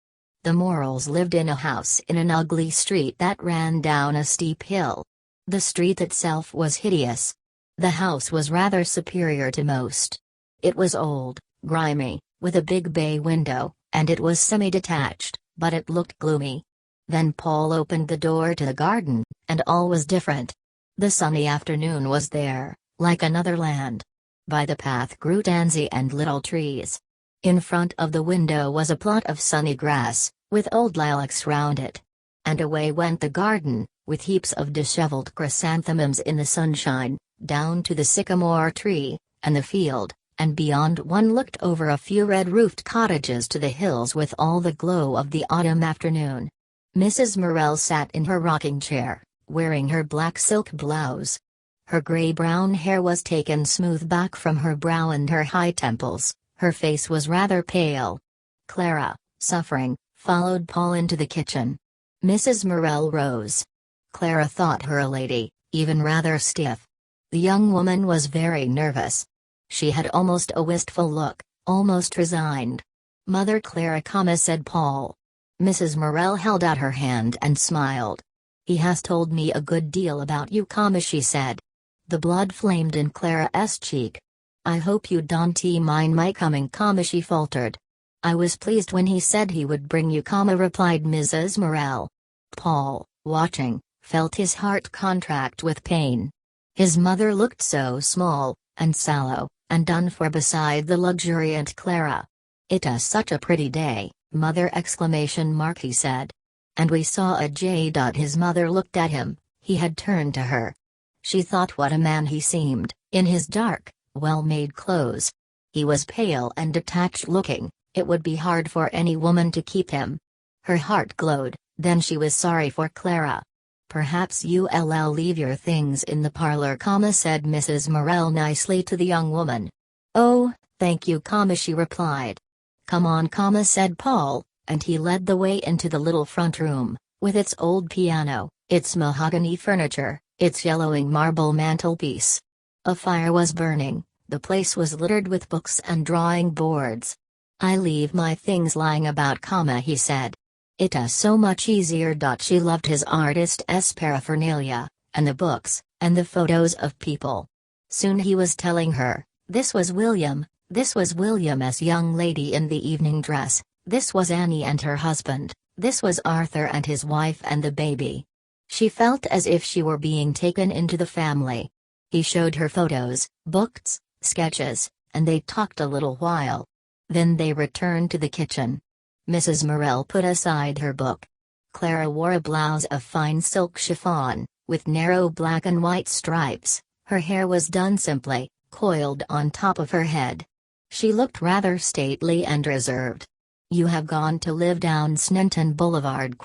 The Morrells lived in a house in an ugly street that ran down a steep hill. The street itself was hideous. The house was rather superior to most. It was old, grimy, with a big bay window, and it was semi-detached, but it looked gloomy. Then Paul opened the door to the garden, and all was different. The sunny afternoon was there, like another land. By the path grew tansy and little trees. In front of the window was a plot of sunny grass, with old lilacs round it. And away went the garden, with heaps of disheveled chrysanthemums in the sunshine, down to the sycamore tree, and the field, and beyond one looked over a few red-roofed cottages to the hills with all the glow of the autumn afternoon. Mrs. Morrell sat in her rocking chair, wearing her black silk blouse. Her grey-brown hair was taken smooth back from her brow and her high temples. Her face was rather pale. Clara, suffering, followed Paul into the kitchen. Mrs. Morrell rose. Clara thought her a lady, even rather stiff. The young woman was very nervous. She had almost a wistful look, almost resigned. "Mother Clara," said Paul. Mrs. Morrell held out her hand and smiled. "He has told me a good deal about you," she said. The blood flamed in Clara's cheek. "I hope you don't mind my coming," she faltered. "I was pleased when he said he would bring you," replied Mrs. Morrell. Paul, watching, felt his heart contract with pain. His mother looked so small, and sallow, and done for beside the luxuriant Clara. "It is such a pretty day, Mother!" he said. "And we saw a jade." His mother looked at him. He had turned to her. She thought what a man he seemed, in his dark, well-made clothes. He was pale and detached-looking. It would be hard for any woman to keep him. Her heart glowed, then she was sorry for Clara. "Perhaps you'll leave your things in the parlor," said Mrs. Morrell nicely to the young woman. "Oh, thank you," she replied. "Come on," said Paul, and he led the way into the little front room, with its old piano, its mahogany furniture, its yellowing marble mantelpiece. A fire was burning, the place was littered with books and drawing boards. "I leave my things lying about," he said. "It is so much easier." She loved his artist's paraphernalia, and the books, and the photos of people. Soon he was telling her, this was William's young lady in the evening dress, this was Annie and her husband, this was Arthur and his wife and the baby. She felt as if she were being taken into the family. He showed her photos, books, sketches, and they talked a little while. Then they returned to the kitchen. Mrs. Morrell put aside her book. Clara wore a blouse of fine silk chiffon, with narrow black and white stripes. Her hair was done simply, coiled on top of her head. She looked rather stately and reserved. "You have gone to live down Sneinton Boulevard?"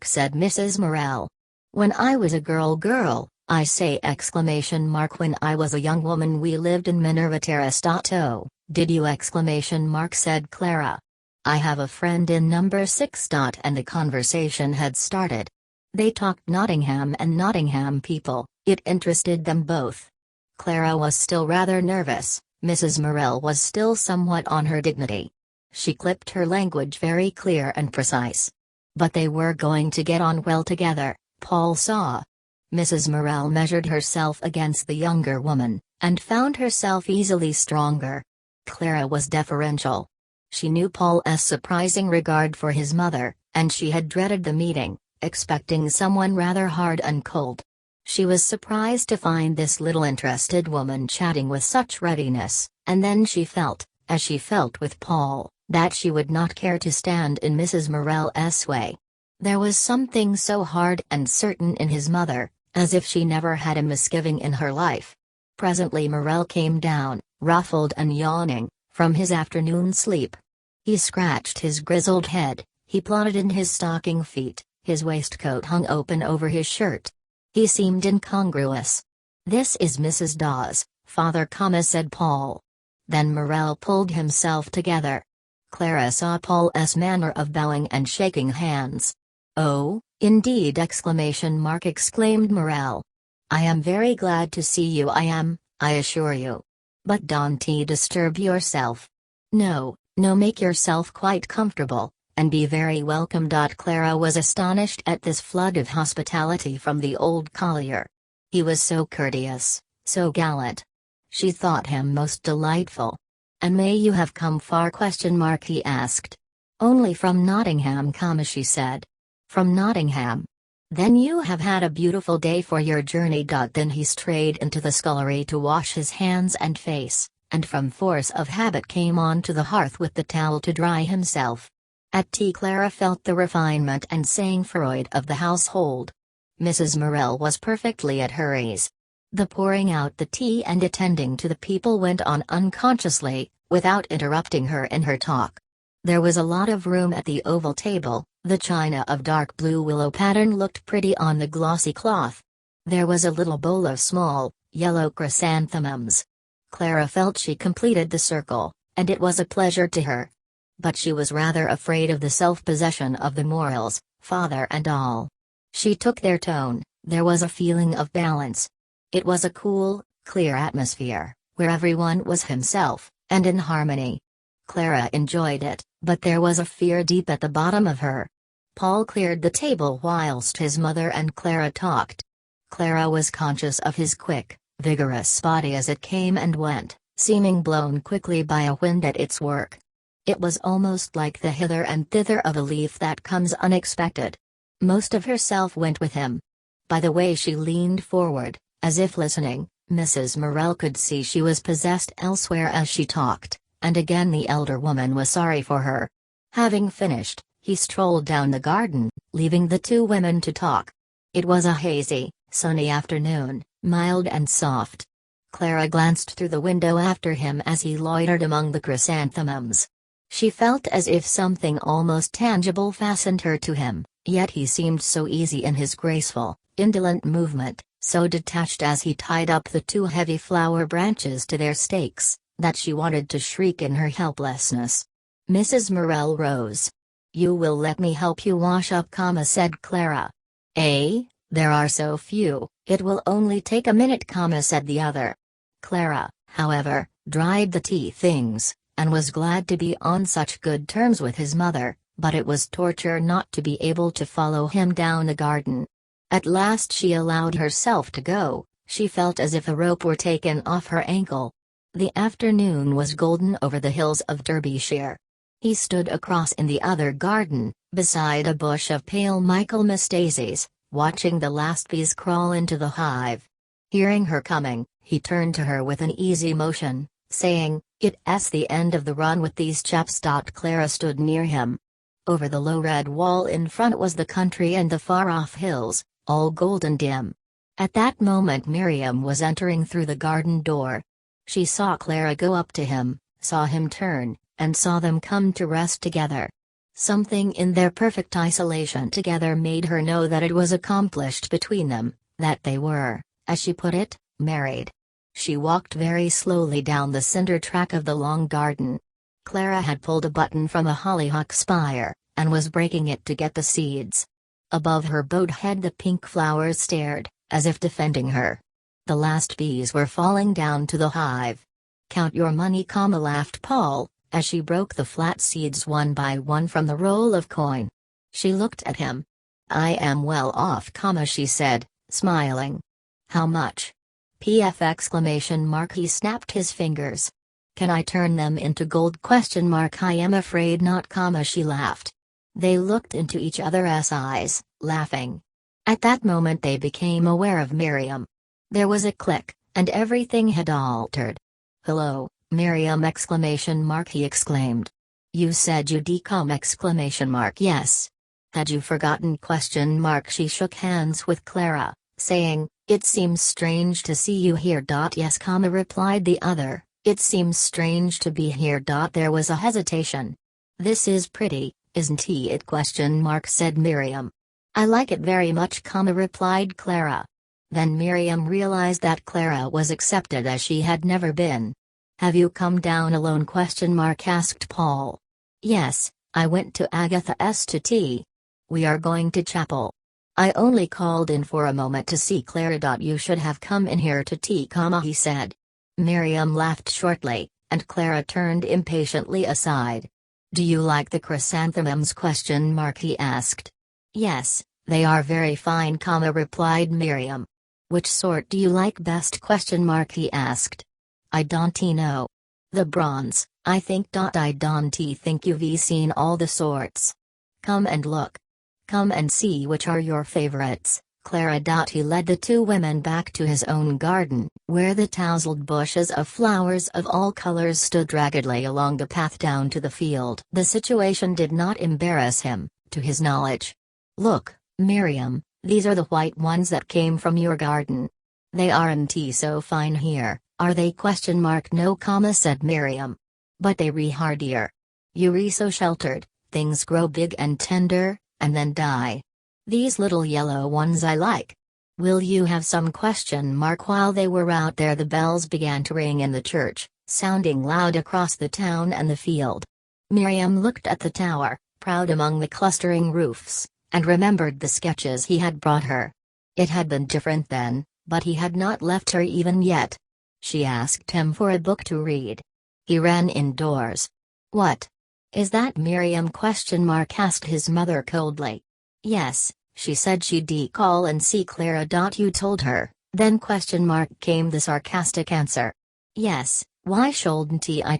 said Mrs. Morrell. "When I was a girl, I say!" "When I was a young woman we lived in Minerva Terrace." "Oh, did you?" said Clara. "I have a friend in number 6." And the conversation had started. They talked Nottingham and Nottingham people, it interested them both. Clara was still rather nervous, Mrs. Morrell was still somewhat on her dignity. She clipped her language very clear and precise. But they were going to get on well together, Paul saw. Mrs. Morrell measured herself against the younger woman, and found herself easily stronger. Clara was deferential. She knew Paul's surprising regard for his mother, and she had dreaded the meeting, expecting someone rather hard and cold. She was surprised to find this little interested woman chatting with such readiness, and then she felt, as she felt with Paul, that she would not care to stand in Mrs. Morrell's way. There was something so hard and certain in his mother, as if she never had a misgiving in her life. Presently Morrell came down, ruffled and yawning, from his afternoon sleep. He scratched his grizzled head, he plodded in his stocking feet, his waistcoat hung open over his shirt. He seemed incongruous. "This is Mrs. Dawes, Father, said Paul. Then Morel pulled himself together. Clara saw Paul's manner of bowing and shaking hands. "Oh, indeed!" exclaimed Morel. "I am very glad to see you, I assure you. But don't disturb yourself. No, make yourself quite comfortable, and be very welcome." Clara was astonished at this flood of hospitality from the old collier. He was so courteous, so gallant. She thought him most delightful. "And may you have come far?" he asked. "Only from Nottingham, she said. "From Nottingham? Then you have had a beautiful day for your journey." Then he strayed into the scullery to wash his hands and face, and from force of habit came on to the hearth with the towel to dry himself. At tea Clara felt the refinement and sang-froid of the household. Mrs. Morel was perfectly at her ease. The pouring out the tea and attending to the people went on unconsciously, without interrupting her in her talk. There was a lot of room at the oval table, the china of dark blue willow pattern looked pretty on the glossy cloth. There was a little bowl of small, yellow chrysanthemums. Clara felt she completed the circle, and it was a pleasure to her. But she was rather afraid of the self-possession of the Morels, father and all. She took their tone, there was a feeling of balance. It was a cool, clear atmosphere, where everyone was himself, and in harmony. Clara enjoyed it, but there was a fear deep at the bottom of her. Paul cleared the table whilst his mother and Clara talked. Clara was conscious of his quick, vigorous body as it came and went, seeming blown quickly by a wind at its work. It was almost like the hither and thither of a leaf that comes unexpected. Most of herself went with him. By the way she leaned forward, as if listening, Mrs. Morel could see she was possessed elsewhere as she talked, and again the elder woman was sorry for her. Having finished, he strolled down the garden, leaving the two women to talk. It was a hazy, sunny afternoon, mild and soft. Clara glanced through the window after him as he loitered among the chrysanthemums. She felt as if something almost tangible fastened her to him, yet he seemed so easy in his graceful, indolent movement, so detached as he tied up the two heavy flower branches to their stakes, that she wanted to shriek in her helplessness. Mrs. Morel rose. "You will let me help you wash up, said Clara. "Eh, there are so few, it will only take a minute, said the other. Clara, however, dried the tea things, and was glad to be on such good terms with his mother, but it was torture not to be able to follow him down the garden. At last she allowed herself to go, she felt as if a rope were taken off her ankle. The afternoon was golden over the hills of Derbyshire. He stood across in the other garden, beside a bush of pale Michaelmas daisies, watching the last bees crawl into the hive. Hearing her coming, he turned to her with an easy motion, saying, "It's the end of the run with these chaps." Clara stood near him. Over the low red wall in front was the country and the far-off hills, all golden dim. At that moment Miriam was entering through the garden door. She saw Clara go up to him, saw him turn, and saw them come to rest together. Something in their perfect isolation together made her know that it was accomplished between them, that they were, as she put it, married. She walked very slowly down the cinder track of the long garden. Clara had pulled a button from a hollyhock spire, and was breaking it to get the seeds. Above her bowed head the pink flowers stared, as if defending her. The last bees were falling down to the hive. "Count your money, laughed Paul, as she broke the flat seeds one by one from the roll of coin. She looked at him. "I am well off, she said, smiling. "How much?" He snapped his fingers. "Can I turn them into gold? I am afraid not, she laughed. They looked into each other's eyes, laughing. At that moment they became aware of Miriam. There was a click, and everything had altered. "Hello, Miriam!" he exclaimed. "You said you'd come!" "Yes. Had you forgotten?" She shook hands with Clara, saying, "It seems strange to see you here." "Yes," replied the other, It seems strange to be here. There was a hesitation. This is pretty, isn't it? Said Miriam. I like it very much, replied Clara. Then Miriam realized that Clara was accepted as she had never been. Have you come down alone? Asked Paul. Yes, I went to Agatha's to tea. We are going to chapel. I only called in for a moment to see Clara. You should have come in here to tea, he said. Miriam laughed shortly, and Clara turned impatiently aside. Do you like the chrysanthemums? He asked. Yes, they are very fine, replied Miriam. Which sort do you like best? He asked. I don't know. The bronze, I think. I don't think you've seen all the sorts. Come and look. Come and see which are your favorites, Clara. He led the two women back to his own garden, where the tousled bushes of flowers of all colors stood raggedly along the path down to the field. The situation did not embarrass him, to his knowledge. Look, Miriam, these are the white ones that came from your garden. They aren't so fine here, are they? No, said Miriam. But they are dear. You're so sheltered, things grow big and tender, and then die. These little yellow ones I like. Will you have some? While they were out there, the bells began to ring in the church, sounding loud across the town and the field. Miriam looked at the tower, proud among the clustering roofs, and remembered the sketches he had brought her. It had been different then, but he had not left her even yet. She asked him for a book to read. He ran indoors. What is that, Miriam? Asked his mother coldly. Yes, she said she'd call and see Clara. You told her, then? Came the sarcastic answer. Yes, why shouldn't I?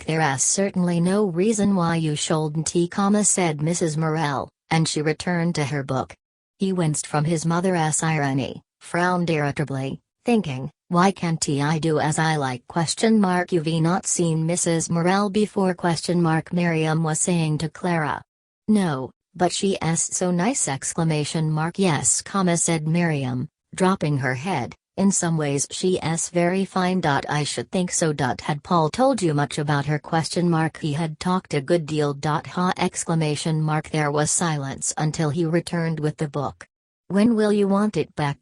There's certainly no reason why you shouldn't, said Mrs. Morel, and she returned to her book. He winced from his mother's irony, frowned irritably, thinking, why can't I do as I like? You've not seen Mrs. Morel before? Miriam was saying to Clara. No, but she's so nice! Yes, said Miriam, dropping her head. In some ways she's very fine. I should think so. Had Paul told you much about her? He had talked a good deal. Ha! There was silence until he returned with the book. When will you want it back?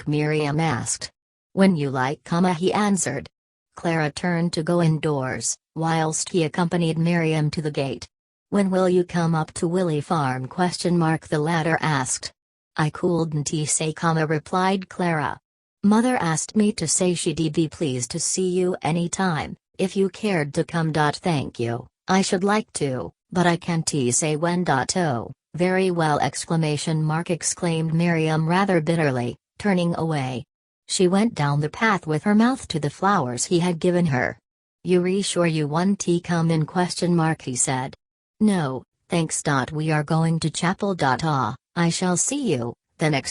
Miriam asked. When you like, he answered. Clara turned to go indoors, whilst he accompanied Miriam to the gate. When will you come up to Willie Farm? The latter asked. I couldn't say, replied Clara. Mother asked me to say she'd be pleased to see you any time, if you cared to come. Thank you, I should like to, but I can't say when. Oh, very well! Exclaimed Miriam rather bitterly, turning away. She went down the path with her mouth to the flowers he had given her. You're sure you want to come in? He said. No, thanks. We are going to chapel. I shall see you, then!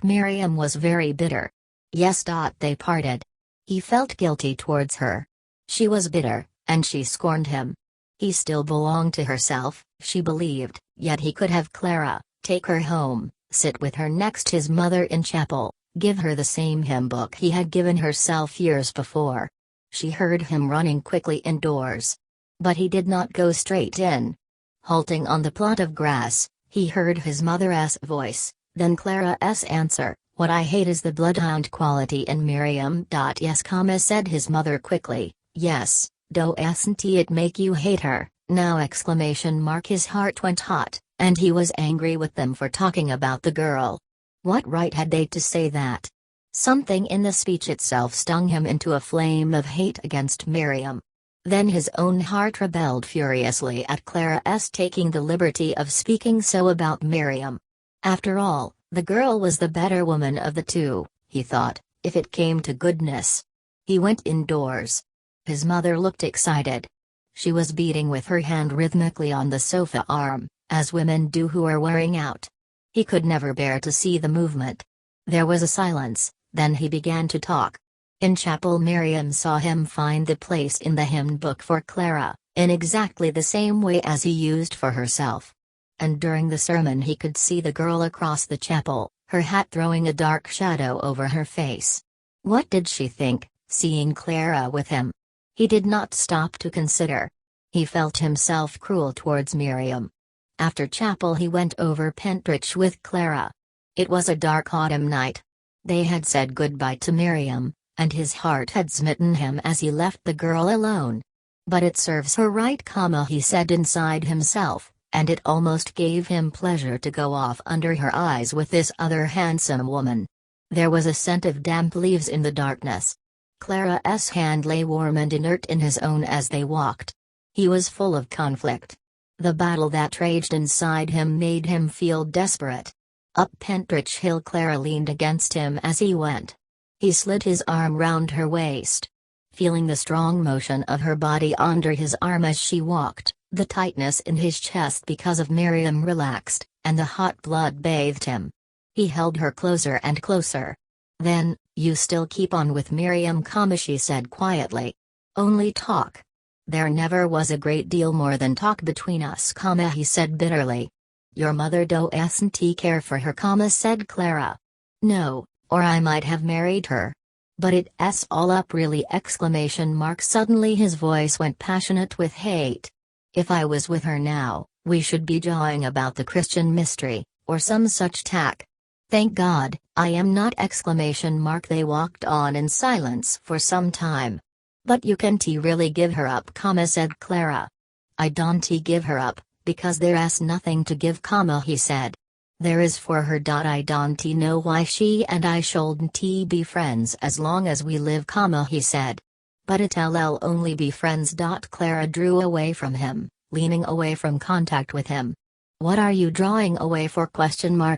Miriam was very bitter. Yes. They parted. He felt guilty towards her. She was bitter, and she scorned him. He still belonged to herself, she believed, yet he could have Clara, take her home, sit with her next his mother in chapel, give her the same hymn book he had given herself years before. She heard him running quickly indoors. But he did not go straight in. Halting on the plot of grass, he heard his mother's voice, then Clara's answer. What I hate is the bloodhound quality in Miriam. Yes, said his mother quickly. Yes, doesn't it make you hate her, now? His heart went hot, and he was angry with them for talking about the girl. What right had they to say that? Something in the speech itself stung him into a flame of hate against Miriam. Then his own heart rebelled furiously at Clara's taking the liberty of speaking so about Miriam. After all, the girl was the better woman of the two, he thought, if it came to goodness. He went indoors. His mother looked excited. She was beating with her hand rhythmically on the sofa arm, as women do who are wearing out. He could never bear to see the movement. There was a silence, then he began to talk. In chapel Miriam saw him find the place in the hymn book for Clara, in exactly the same way as he used for herself. And during the sermon he could see the girl across the chapel, her hat throwing a dark shadow over her face. What did she think? seeing Clara with him. He did not stop to consider. He felt himself cruel towards Miriam. After chapel he went over Pentridge with Clara. It was a dark autumn night. They had said goodbye to Miriam, and his heart had smitten him as he left the girl alone. But it serves her right, he said inside himself, and it almost gave him pleasure to go off under her eyes with this other handsome woman. There was a scent of damp leaves in the darkness. Clara's hand lay warm and inert in his own as they walked. He was full of conflict. The battle that raged inside him made him feel desperate. Up Pentridge Hill Clara leaned against him as he went. He slid his arm round her waist. Feeling the strong motion of her body under his arm as she walked, the tightness in his chest because of Miriam relaxed, and the hot blood bathed him. He held her closer and closer. Then, "You still keep on with Miriam, she said quietly. "Only talk." "There never was a great deal more than talk between us, he said bitterly. "Your mother doesn't care for her, said Clara. "No, or I might have married her. But it's all up really!" Suddenly his voice went passionate with hate. "If I was with her now, we should be jawing about the Christian mystery, or some such tack. Thank God, I am not!" They walked on in silence for some time. "But you can't really give her up, said Clara. "I don't give her up, because there's nothing to give, he said. "There is for her. I don't know why she and I shouldn't be friends as long as we live, he said. "But it'll only be friends." Clara drew away from him, leaning away from contact with him. "What are you drawing away for?"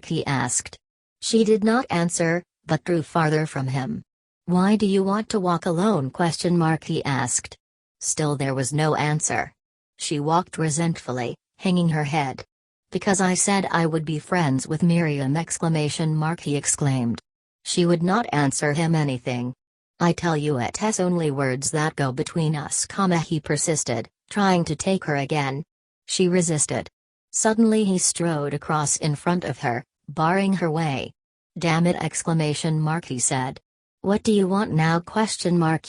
he asked. She did not answer, but drew farther from him. "Why do you want to walk alone?" he asked. Still there was no answer. She walked resentfully, hanging her head. "Because I said I would be friends with Miriam!" he exclaimed. She would not answer him anything. "I tell you it's only words that go between us," he persisted, trying to take her again. She resisted. Suddenly he strode across in front of her, barring her way. "Damn it!" he said. "What do you want now?"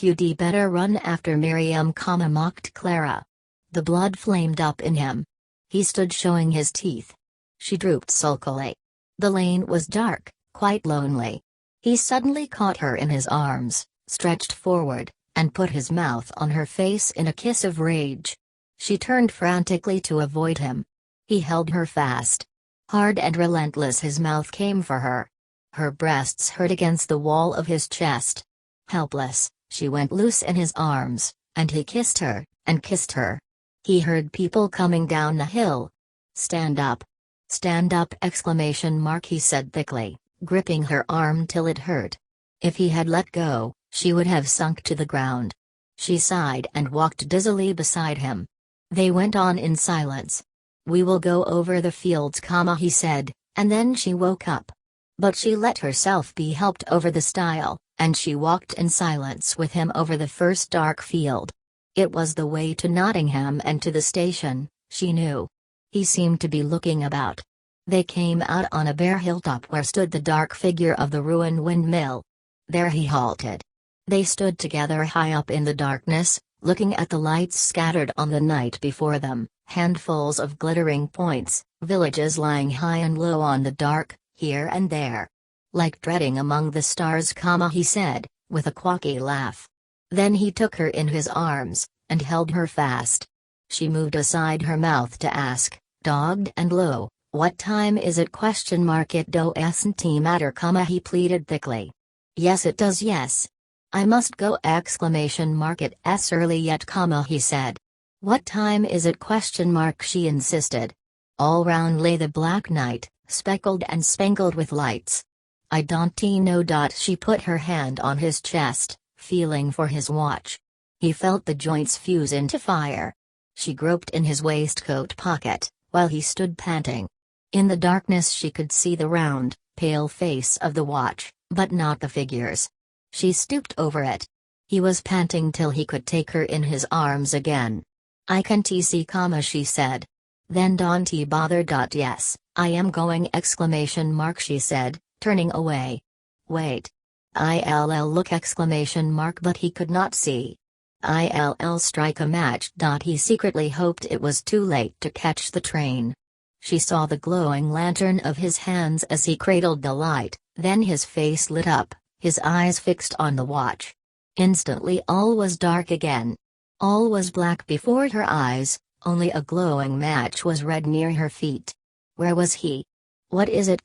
"You'd better run after Miriam!" mocked Clara. The blood flamed up in him. He stood showing his teeth. She drooped sulkily. The lane was dark, quite lonely. He suddenly caught her in his arms, stretched forward, and put his mouth on her face in a kiss of rage. She turned frantically to avoid him. He held her fast. Hard and relentless his mouth came for her. Her breasts hurt against the wall of his chest. Helpless, she went loose in his arms, and he kissed her, and kissed her. He heard people coming down the hill. "Stand up! Stand up!" he said thickly, gripping her arm till it hurt. If he had let go, she would have sunk to the ground. She sighed and walked dizzily beside him. They went on in silence. "We will go over the fields," he said, and then she woke up. But she let herself be helped over the stile, and she walked in silence with him over the first dark field. It was the way to Nottingham and to the station, she knew. He seemed to be looking about. They came out on a bare hilltop where stood the dark figure of the ruined windmill. There he halted. They stood together high up in the darkness, looking at the lights scattered on the night before them, handfuls of glittering points, villages lying high and low on the dark, here and there. "Like treading among the stars," he said, with a quacky laugh. Then he took her in his arms, and held her fast. She moved aside her mouth to ask, dogged and low, "What time is it?" "It doesn't matter," he pleaded thickly. "Yes it does, yes. I must go!" "It's early yet," he said. "What time is it?" she insisted. All round lay the black night, speckled and spangled with lights. "I don't know." She put her hand on his chest, feeling for his watch. He felt the joints fuse into fire. She groped in his waistcoat pocket, while he stood panting. In the darkness she could see the round, pale face of the watch, but not the figures. She stooped over it. He was panting till he could take her in his arms again. "I can't see," she said. "Then don't bother." "Yes, I am going!" she said, turning away. "Wait. ILL look exclamation mark, but he could not see. ILL strike a match. He secretly hoped it was too late to catch the train. She saw the glowing lantern of his hands as he cradled the light, then his face lit up, his eyes fixed on the watch. Instantly all was dark again. All was black before her eyes, only a glowing match was red near her feet. Where was he? What is it?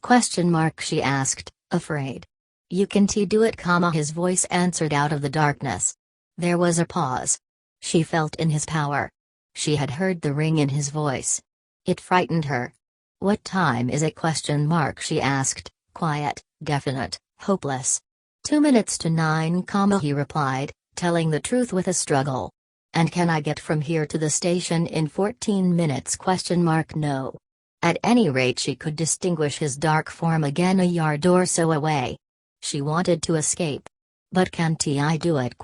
She asked, afraid. You can do it, his voice answered out of the darkness. There was a pause. She felt in his power. She had heard the ring in his voice. It frightened her. What time is it? She asked, quiet, definite, hopeless. 9:02, he replied, telling the truth with a struggle. And can I get from here to the station in 14 minutes? No. At any rate, she could distinguish his dark form again a yard or so away. She wanted to escape. But can't I do it?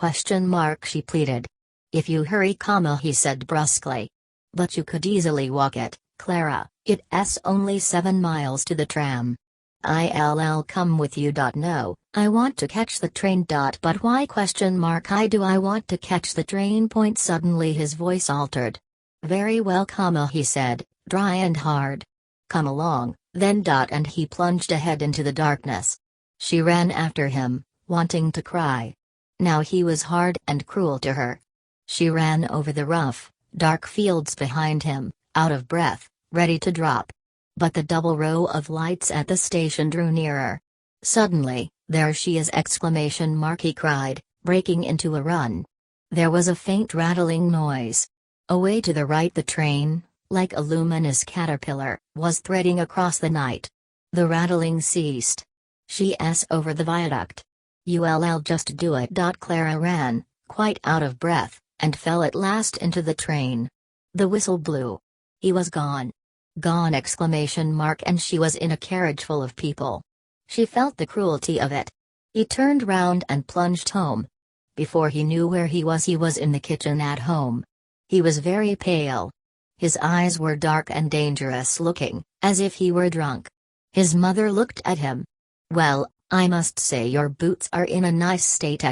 She pleaded. If you hurry, he said brusquely. But you could easily walk it, Clara, it's only 7 miles to the tram. I'll come with you. No, I want to catch the train. But why? I want to catch the train. Suddenly his voice altered. Very well, he said, dry and hard. Come along, then. And he plunged ahead into the darkness. She ran after him, wanting to cry. Now he was hard and cruel to her. She ran over the rough, dark fields behind him, out of breath, ready to drop. But the double row of lights at the station drew nearer. Suddenly, there she is! He cried, breaking into a run. There was a faint rattling noise. Away to the right the train, like a luminous caterpillar, was threading across the night. The rattling ceased. She's over the viaduct. You'll just do it. Clara ran, quite out of breath, and fell at last into the train. The whistle blew. He was gone. Gone! And she was in a carriage full of people. She felt the cruelty of it. He turned round and plunged home. Before he knew where he was in the kitchen at home. He was very pale. His eyes were dark and dangerous looking, as if he were drunk. His mother looked at him. Well, I must say your boots are in a nice state!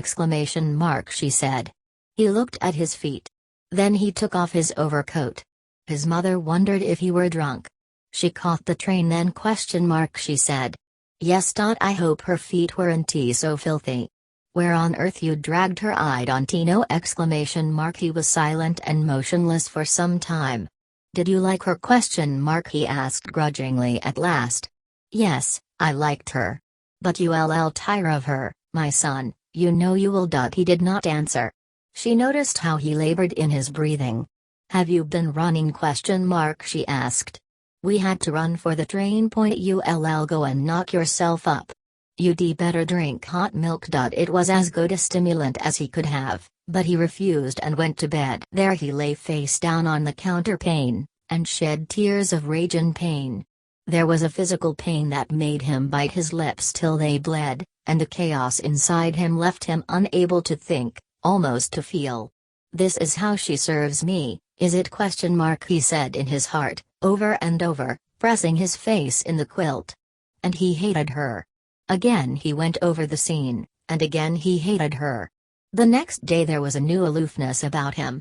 She said. He looked at his feet. Then he took off his overcoat. His mother wondered if he were drunk. She caught the train then? She said. Yes. I hope her feet weren't so filthy. Where on earth you dragged her? I don't know! He was silent and motionless for some time. Did you like her? He asked grudgingly at last. Yes, I liked her. But you'll tire of her, my son, you know you will. He did not answer. She noticed how he labored in his breathing. Have you been running? She asked. We had to run for the train. You'll go and knock yourself up. You'd better drink hot milk. It was as good a stimulant as he could have, but he refused and went to bed. There he lay face down on the counterpane, and shed tears of rage and pain. There was a physical pain that made him bite his lips till they bled, and the chaos inside him left him unable to think, almost to feel. This is how she serves me, is it? He said in his heart, over and over, pressing his face in the quilt. And he hated her. Again he went over the scene, and again he hated her. The next day there was a new aloofness about him.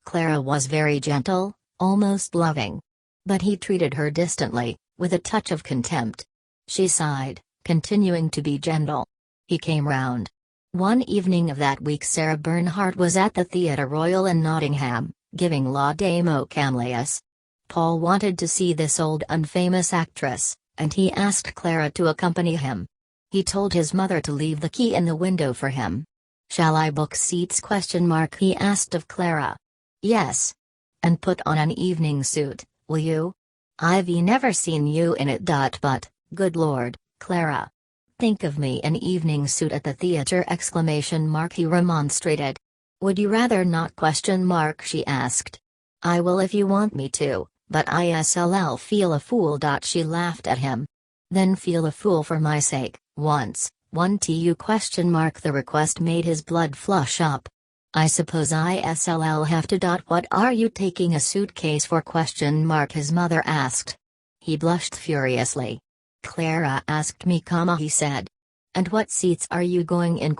Clara was very gentle, almost loving. But he treated her distantly, with a touch of contempt. She sighed, continuing to be gentle. He came round. One evening of that week Sarah Bernhardt was at the Theatre Royal in Nottingham, giving Laude aux Camélias. Paul wanted to see this old unfamous actress, and he asked Clara to accompany him. He told his mother to leave the key in the window for him. Shall I book seats? He asked of Clara. Yes. And put on an evening suit, will you? I've never seen you in it. But, good Lord, Clara. Think of me in evening suit at the theater! He remonstrated. Would you rather not? She asked. I will if you want me to, but I'll feel a fool. She laughed at him. Then feel a fool for my sake, once, one tu? The request made his blood flush up. I suppose I'll have to. What are you taking a suitcase for? His mother asked. He blushed furiously. Clara asked me, he said. "And what seats are you going in?"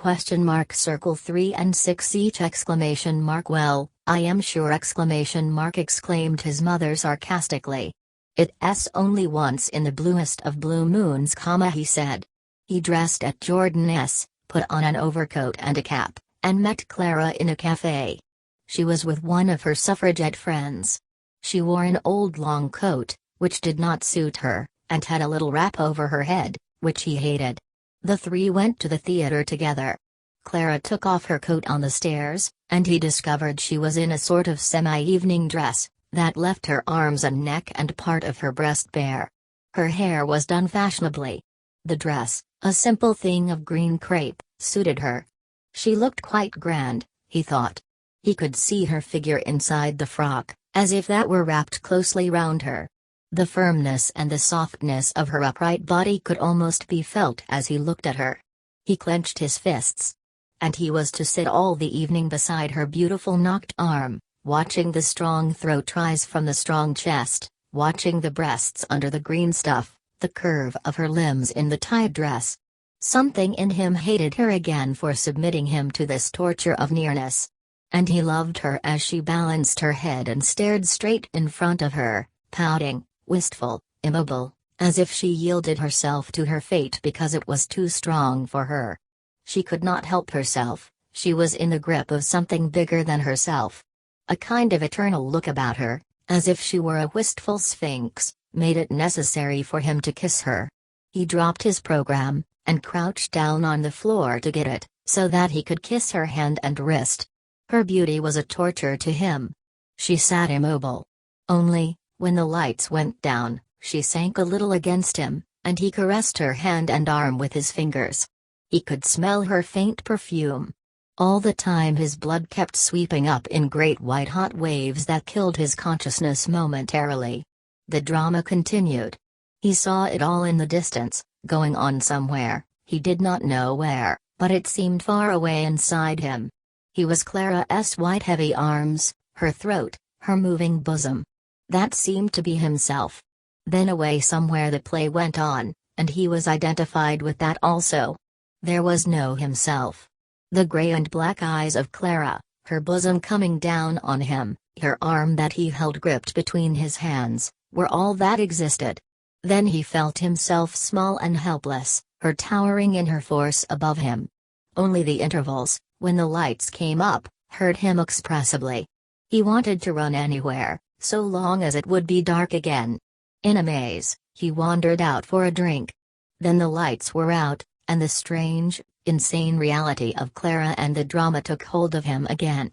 Circle 3 and 6 each! "Well, I am sure!" exclaimed his mother sarcastically. "It's only once in the bluest of blue moons," he said. He dressed at Jordan's, put on an overcoat and a cap, and met Clara in a cafe. She was with one of her suffragette friends. She wore an old long coat, which did not suit her, and had a little wrap over her head, which he hated. The three went to the theater together. Clara took off her coat on the stairs, and he discovered she was in a sort of semi-evening dress, that left her arms and neck and part of her breast bare. Her hair was done fashionably. The dress, a simple thing of green crepe, suited her. She looked quite grand, he thought. He could see her figure inside the frock, as if that were wrapped closely round her. The firmness and the softness of her upright body could almost be felt as he looked at her. He clenched his fists. And he was to sit all the evening beside her beautiful knocked arm, watching the strong throat rise from the strong chest, watching the breasts under the green stuff, the curve of her limbs in the tight dress. Something in him hated her again for submitting him to this torture of nearness. And he loved her as she balanced her head and stared straight in front of her, pouting, wistful, immobile, as if she yielded herself to her fate because it was too strong for her. She could not help herself, she was in the grip of something bigger than herself. A kind of eternal look about her, as if she were a wistful sphinx, made it necessary for him to kiss her. He dropped his program, and crouched down on the floor to get it, so that he could kiss her hand and wrist. Her beauty was a torture to him. She sat immobile. Only, when the lights went down, she sank a little against him, and he caressed her hand and arm with his fingers. He could smell her faint perfume. All the time his blood kept sweeping up in great white-hot waves that killed his consciousness momentarily. The drama continued. He saw it all in the distance, going on somewhere, he did not know where, but it seemed far away inside him. He was Clara's white heavy arms, her throat, her moving bosom. That seemed to be himself. Then away somewhere the play went on, and he was identified with that also. There was no himself. The grey and black eyes of Clara, her bosom coming down on him, her arm that he held gripped between his hands, were all that existed. Then he felt himself small and helpless, her towering in her force above him. Only the intervals, when the lights came up, hurt him inexpressibly. He wanted to run anywhere, so long as it would be dark again. In a maze, he wandered out for a drink. Then the lights were out, and the strange, insane reality of Clara and the drama took hold of him again.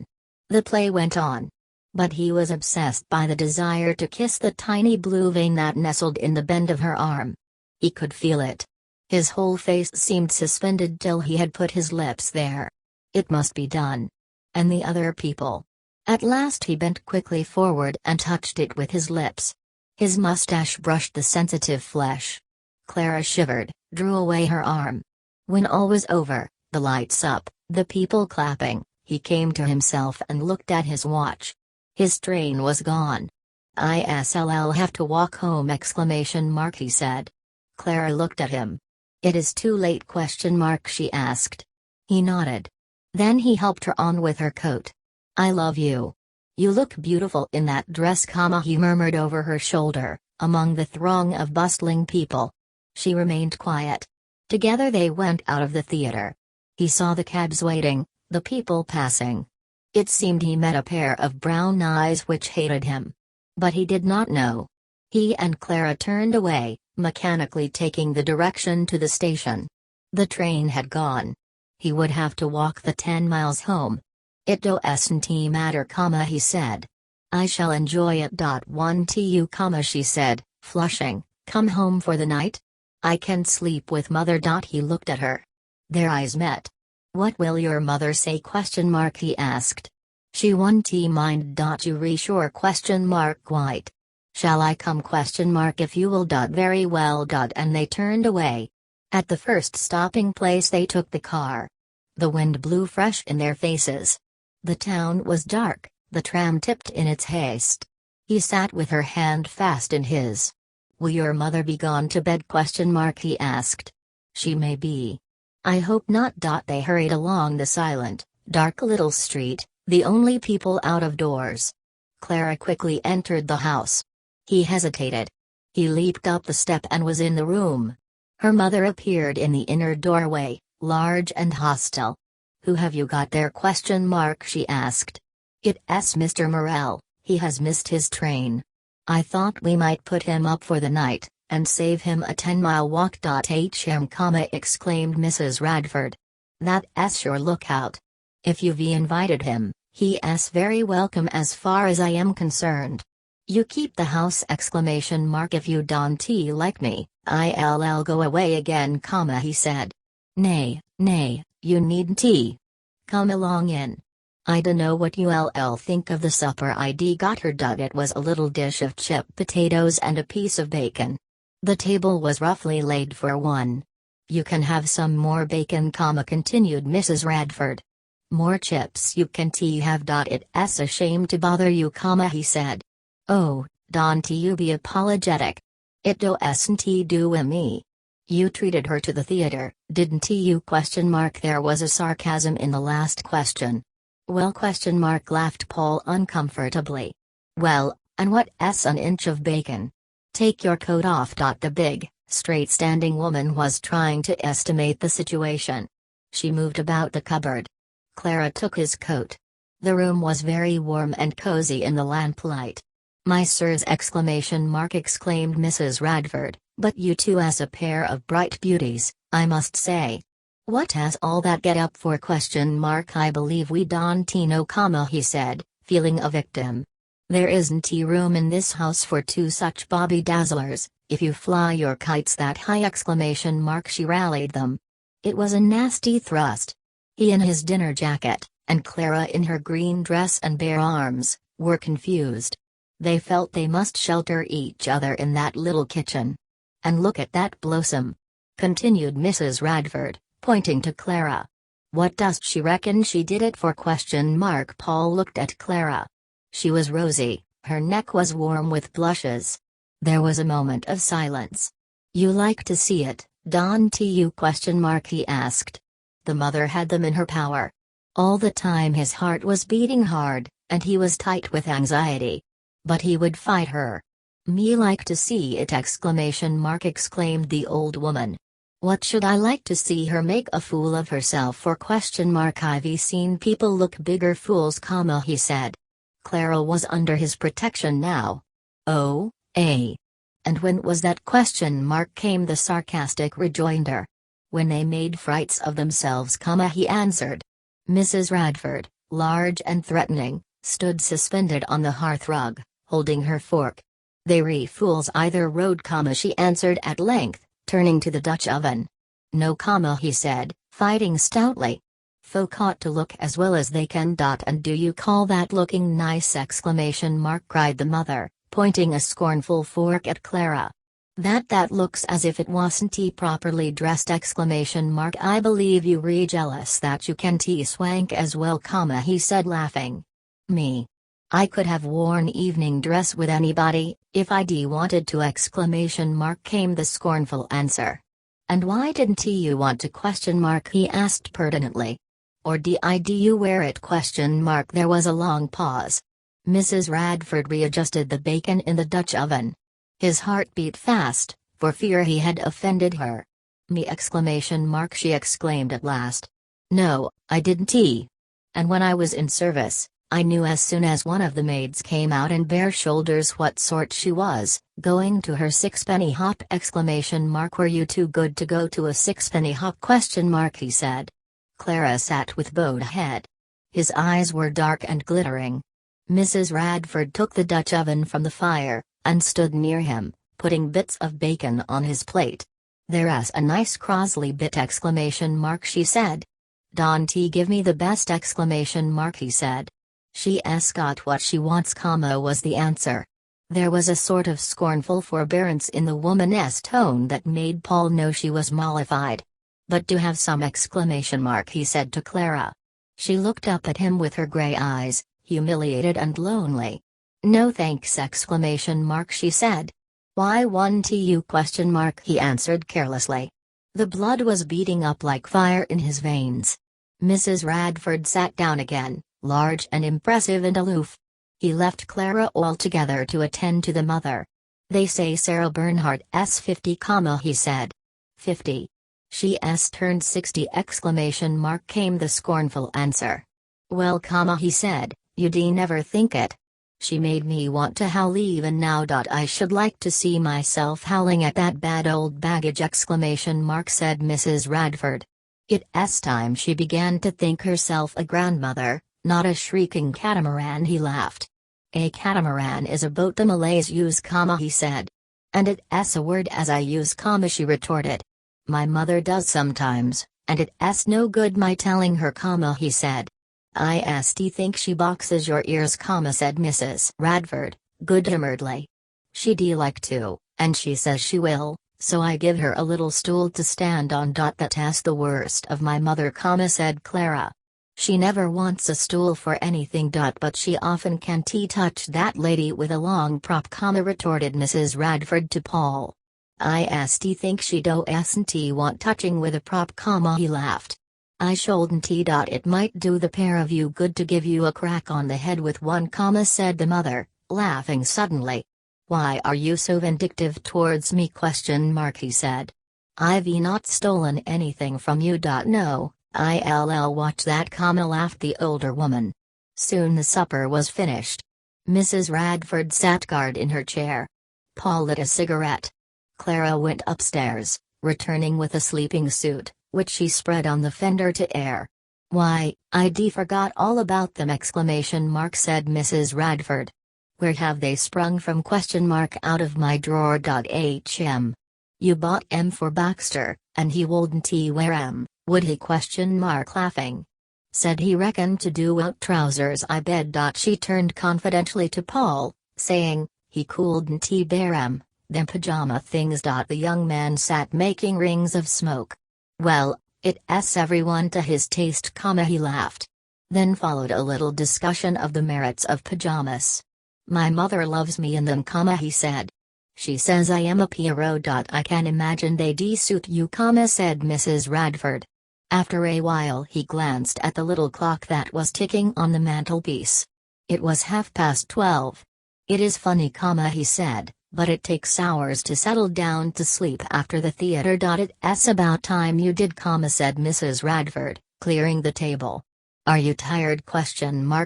The play went on. But he was obsessed by the desire to kiss the tiny blue vein that nestled in the bend of her arm. He could feel it. His whole face seemed suspended till he had put his lips there. It must be done. And the other people. At last he bent quickly forward and touched it with his lips. His mustache brushed the sensitive flesh. Clara shivered, drew away her arm. When all was over, the lights up, the people clapping, he came to himself and looked at his watch. His train was gone. "I'll have to walk home!" he said. Clara looked at him. "It is too late?" she asked. He nodded. Then he helped her on with her coat. "I love you. You look beautiful in that dress," he murmured over her shoulder, among the throng of bustling people. She remained quiet. Together they went out of the theater. He saw the cabs waiting, the people passing. It seemed he met a pair of brown eyes which hated him. But he did not know. He and Clara turned away, mechanically taking the direction to the station. The train had gone. He would have to walk the 10 miles home. "It doesn't matter," he said. "I shall enjoy it. Won't you?" she said, flushing. "Come home for the night? I can sleep with mother." He looked at her. Their eyes met. "What will your mother say?" he asked. "She won't mind. You reassure?" "Quite. Shall I come?" "If you will." "Very well." And they turned away. At the first stopping place they took the car. The wind blew fresh in their faces. The town was dark, the tram tipped in its haste. He sat with her hand fast in his. "Will your mother be gone to bed?" he asked. "She may be. I hope not. They hurried along the silent, dark little street, the only people out of doors. Clara quickly entered the house. He hesitated. He leaped up the step and was in the room. Her mother appeared in the inner doorway, large and hostile. "Who have you got there?" she asked. "It's Mr. Morel, he has missed his train. I thought we might put him up for the night, and save him a 10-mile walk." Exclaimed Mrs. Radford. "That's your lookout. If you've invited him, he's very welcome as far as I am concerned. You keep the house!" "If you don't like me, I'll go away again," he said. Nay, you needn't. Come along in. I dunno what you'll think of the supper I'd got her. It was a little dish of chipped potatoes and a piece of bacon. The table was roughly laid for one. "You can have some more bacon," continued Mrs. Radford. "More chips you can't have. It's a shame to bother you," he said. "Oh, don't you be apologetic. It doesn't do me. You treated her to the theater, didn't you?" There was a sarcasm in the last question. "Well?" laughed Paul uncomfortably. "Well, and what's an inch of bacon? Take your coat off." The big, straight-standing woman was trying to estimate the situation. She moved about the cupboard. Clara took his coat. The room was very warm and cozy in the lamplight. "My sirs!" exclaimed Mrs. Radford, "but you two as a pair of bright beauties, I must say. What has all that get up for?" "I believe we don't know," he said, feeling a victim. "There isn't room in this house for two such bobby dazzlers, if you fly your kites that high!" She rallied them. It was a nasty thrust. He in his dinner jacket, and Clara in her green dress and bare arms, were confused. They felt they must shelter each other in that little kitchen. "And look at that blossom!" continued Mrs. Radford, pointing to Clara. "What does she reckon she did it for?" Paul looked at Clara. She was rosy, her neck was warm with blushes. There was a moment of silence. "You like to see it, don't you?" he asked. The mother had them in her power. All the time his heart was beating hard, and he was tight with anxiety. But he would fight her. "Me like to see it!" exclaimed the old woman. "What should I like to see her make a fool of herself for?" "I've seen people look bigger fools," he said. Clara was under his protection now. "Oh, eh? And when was that?" came the sarcastic rejoinder. "When they made frights of themselves," he answered. Mrs. Radford, large and threatening, stood suspended on the hearthrug, holding her fork. "They fools either road," she answered at length, turning to the Dutch oven. "No," he said, fighting stoutly. "Folk ought to look as well as they can." "And do you call that looking nice?" cried the mother, pointing a scornful fork at Clara. That looks as if it wasn't properly dressed!" "I believe you jealous that you can't swank as well," he said laughing. "Me? I could have worn evening dress with anybody, if I'd wanted to!" came the scornful answer. "And why didn't you want to?" he asked pertinently. "Or did you wear it?" There was a long pause. Mrs. Radford readjusted the bacon in the Dutch oven. His heart beat fast, for fear he had offended her. "Me!" she exclaimed at last. "No, I didn't. And when I was in service, I knew as soon as one of the maids came out in bare shoulders what sort she was, going to her sixpenny hop!" "Were you too good to go to a sixpenny hop?" he said. Clara sat with bowed head. His eyes were dark and glittering. Mrs. Radford took the Dutch oven from the fire, and stood near him, putting bits of bacon on his plate. "There's a nice Crosley bit!" she said. "Don't give me the best!" he said. "She's got what she wants," was the answer. There was a sort of scornful forbearance in the woman's tone that made Paul know she was mollified. "But do have some!" he said to Clara. She looked up at him with her gray eyes, humiliated and lonely. "No thanks!" she said. "Why wouldn't you?" he answered carelessly. The blood was beating up like fire in his veins. Mrs. Radford sat down again, large and impressive and aloof. He left Clara altogether to attend to the mother. "They say Sarah Bernhardt's 50, he said. 50. She's turned 60! Came the scornful answer. "Well, he said, you'd never think it. She made me want to howl even now. I should like to see myself howling at that bad old baggage! Said Mrs. Radford. It's time she began to think herself a grandmother, not a shrieking catamaran." He laughed. "A catamaran is a boat the Malays use, he said. "And it's a word as I use, she retorted. "My mother does sometimes, and it's no good my telling her, he said. "I think she boxes your ears, said Mrs. Radford, good-humoredly. "She'd like to, and she says she will, so I give her a little stool to stand on. That's the worst of my mother, said Clara. "She never wants a stool for anything. But she often can't touch that lady with a long prop, retorted Mrs. Radford to Paul. "I think she doesn't want touching with a prop, he laughed. "I shouldn't. It might do the pair of you good to give you a crack on the head with one, said the mother, laughing suddenly. "Why are you so vindictive towards me? He said. "I've not stolen anything from you. No, I'll watch that, laughed the older woman. Soon the supper was finished. Mrs. Radford sat guard in her chair. Paul lit a cigarette. Clara went upstairs, returning with a sleeping suit, which she spread on the fender to air. "Why, I'd forgot all about them!" said Mrs. Radford. "Where have they sprung from? Out of my drawer. You bought 'em for Baxter, and he wouldn't wear 'em, would he? Laughing. Said he reckoned to do out trousers, I bet. She turned confidentially to Paul, saying, he couldn't bear 'em, them pajama things. The young man sat making rings of smoke. "Well, it's everyone to his taste, he laughed. Then followed a little discussion of the merits of pajamas. "My mother loves me in them, he said. She says I am a Pierrot. I can imagine they'd suit you, said Mrs. Radford. After a while he glanced at the little clock that was ticking on the mantelpiece. It was 12:30. "It is funny, he said, but it takes hours to settle down to sleep after the theater. It's about time you did, said Mrs. Radford, clearing the table. "Are you tired?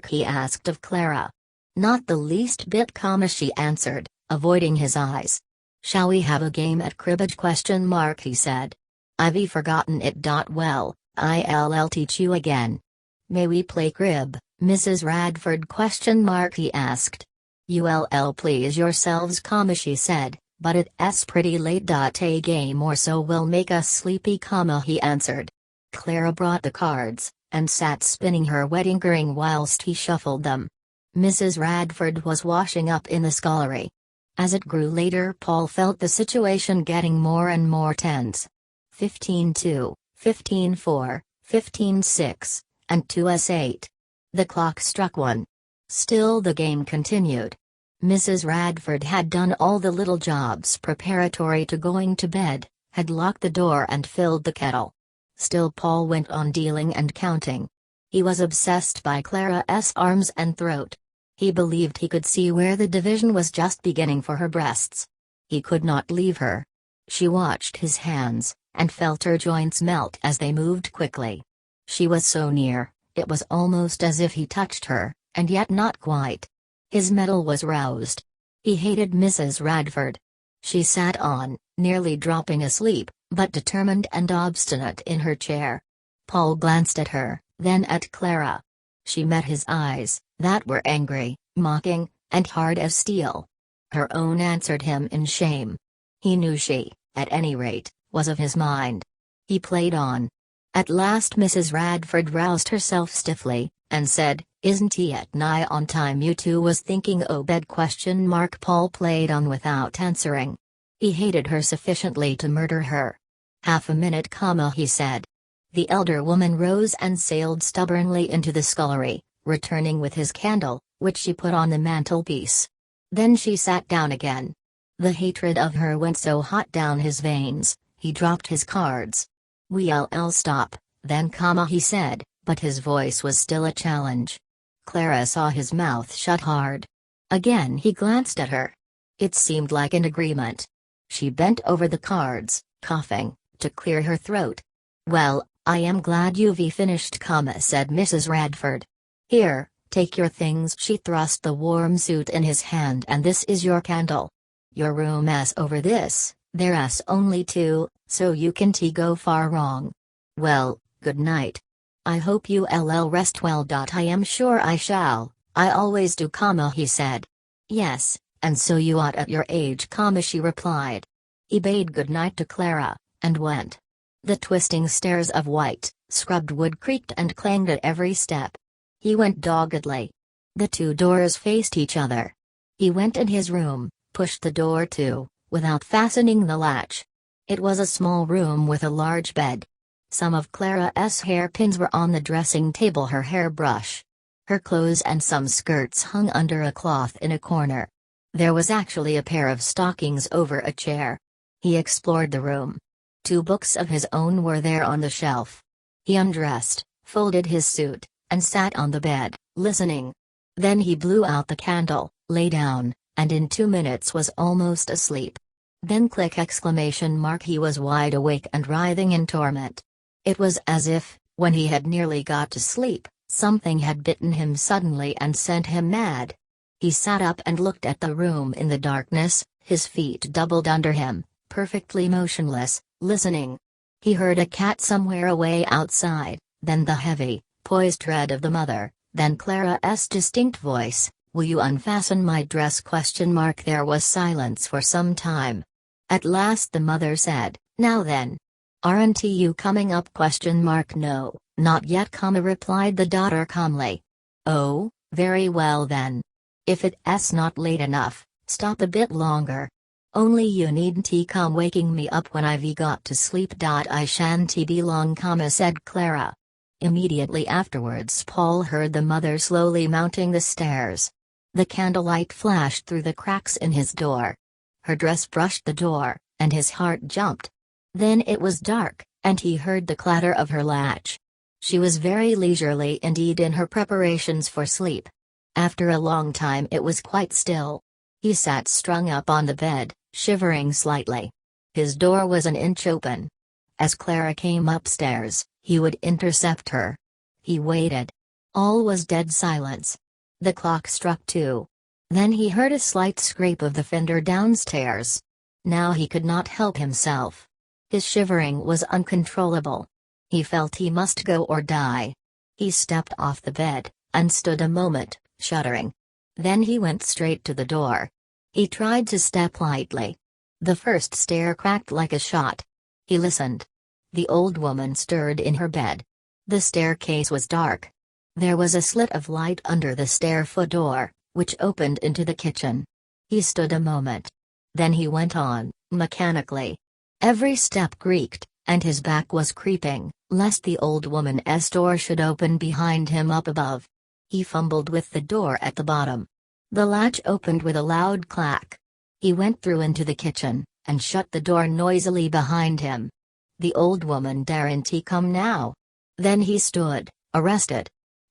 He asked of Clara. "Not the least bit, she answered, avoiding his eyes. "Shall we have a game at cribbage? He said. "I've forgotten it. Well, I'll teach you again." "May we play crib, Mrs. Radford? He asked. "You'll please yourselves, she said, but it's pretty late. A game or so will make us sleepy, he answered. Clara brought the cards, and sat spinning her wedding ring whilst he shuffled them. Mrs. Radford was washing up in the scullery. As it grew later, Paul felt the situation getting more and more tense. 15:2, 15:4, 15:6, and 2:8. The clock struck 1. Still the game continued. Mrs. Radford had done all the little jobs preparatory to going to bed, had locked the door and filled the kettle. Still Paul went on dealing and counting. He was obsessed by Clara's arms and throat. He believed he could see where the division was just beginning for her breasts. He could not leave her. She watched his hands, and felt her joints melt as they moved quickly. She was so near, it was almost as if he touched her, and yet not quite. His mettle was roused. He hated Mrs. Radford. She sat on, nearly dropping asleep, but determined and obstinate in her chair. Paul glanced at her, then at Clara. She met his eyes, that were angry, mocking, and hard as steel. Her own answered him in shame. He knew she, at any rate, was of his mind. He played on. At last Mrs. Radford roused herself stiffly, and said, "Isn't he at nigh on time you two was thinking o' bed?" Paul played on without answering. He hated her sufficiently to murder her. "Half a minute, he said. The elder woman rose and sailed stubbornly into the scullery, returning with his candle, which she put on the mantelpiece. Then she sat down again. The hatred of her went so hot down his veins, He dropped his cards. "We'll stop, then," he said, but his voice was still a challenge. Clara saw his mouth shut hard. Again he glanced at her. It seemed like an agreement. She bent over the cards, coughing, to clear her throat. "Well, I am glad you've finished," said Mrs. Radford. "Here, take your things." She thrust the warm suit in his hand. "And this is your candle. Your room's over this, there's only two, so you can't go far wrong. Well, good night. I hope you'll rest well." "I am sure I shall, I always do," he said. "Yes, and so you ought at your age," she replied. He bade good night to Clara, and went. The twisting stairs of white, scrubbed wood creaked and clanged at every step. He went doggedly. The two doors faced each other. He went in his room, pushed the door to, without fastening the latch. It was a small room with a large bed. Some of Clara's hairpins were on the dressing table, her hairbrush. Her clothes and some skirts hung under a cloth in a corner. There was actually a pair of stockings over a chair. He explored the room. 2 books of his own were there on the shelf. He undressed, folded his suit, and sat on the bed, listening. Then he blew out the candle, lay down, and in 2 minutes was almost asleep. Then click! He was wide awake and writhing in torment. It was as if, when he had nearly got to sleep, something had bitten him suddenly and sent him mad. He sat up and looked at the room in the darkness, his feet doubled under him, perfectly motionless, listening. He heard a cat somewhere away outside, then the heavy, poised tread of the mother, then Clara's distinct voice, "Will you unfasten my dress?" There was silence for some time. At last the mother said, "Now then. Aren't you coming up?" "No, not yet," replied the daughter calmly. "Oh, very well then. If it's not late enough, stop a bit longer. Only you needn't come waking me up when I've got to sleep." "I shan't be long," said Clara. Immediately afterwards Paul heard the mother slowly mounting the stairs. The candlelight flashed through the cracks in his door. Her dress brushed the door, and his heart jumped. Then it was dark, and he heard the clatter of her latch. She was very leisurely indeed in her preparations for sleep. After a long time it was quite still. He sat strung up on the bed, shivering slightly. His door was an inch open. As Clara came upstairs, he would intercept her. He waited. All was dead silence. The clock struck 2. Then he heard a slight scrape of the fender downstairs. Now he could not help himself. His shivering was uncontrollable. He felt he must go or die. He stepped off the bed, and stood a moment, shuddering. Then he went straight to the door. He tried to step lightly. The first stair cracked like a shot. He listened. The old woman stirred in her bed. The staircase was dark. There was a slit of light under the stair-foot door, which opened into the kitchen. He stood a moment. Then he went on, mechanically. Every step creaked, and his back was creeping, lest the old woman's door should open behind him up above. He fumbled with the door at the bottom. The latch opened with a loud clack. He went through into the kitchen, and shut the door noisily behind him. The old woman daren't come now. Then he stood, arrested.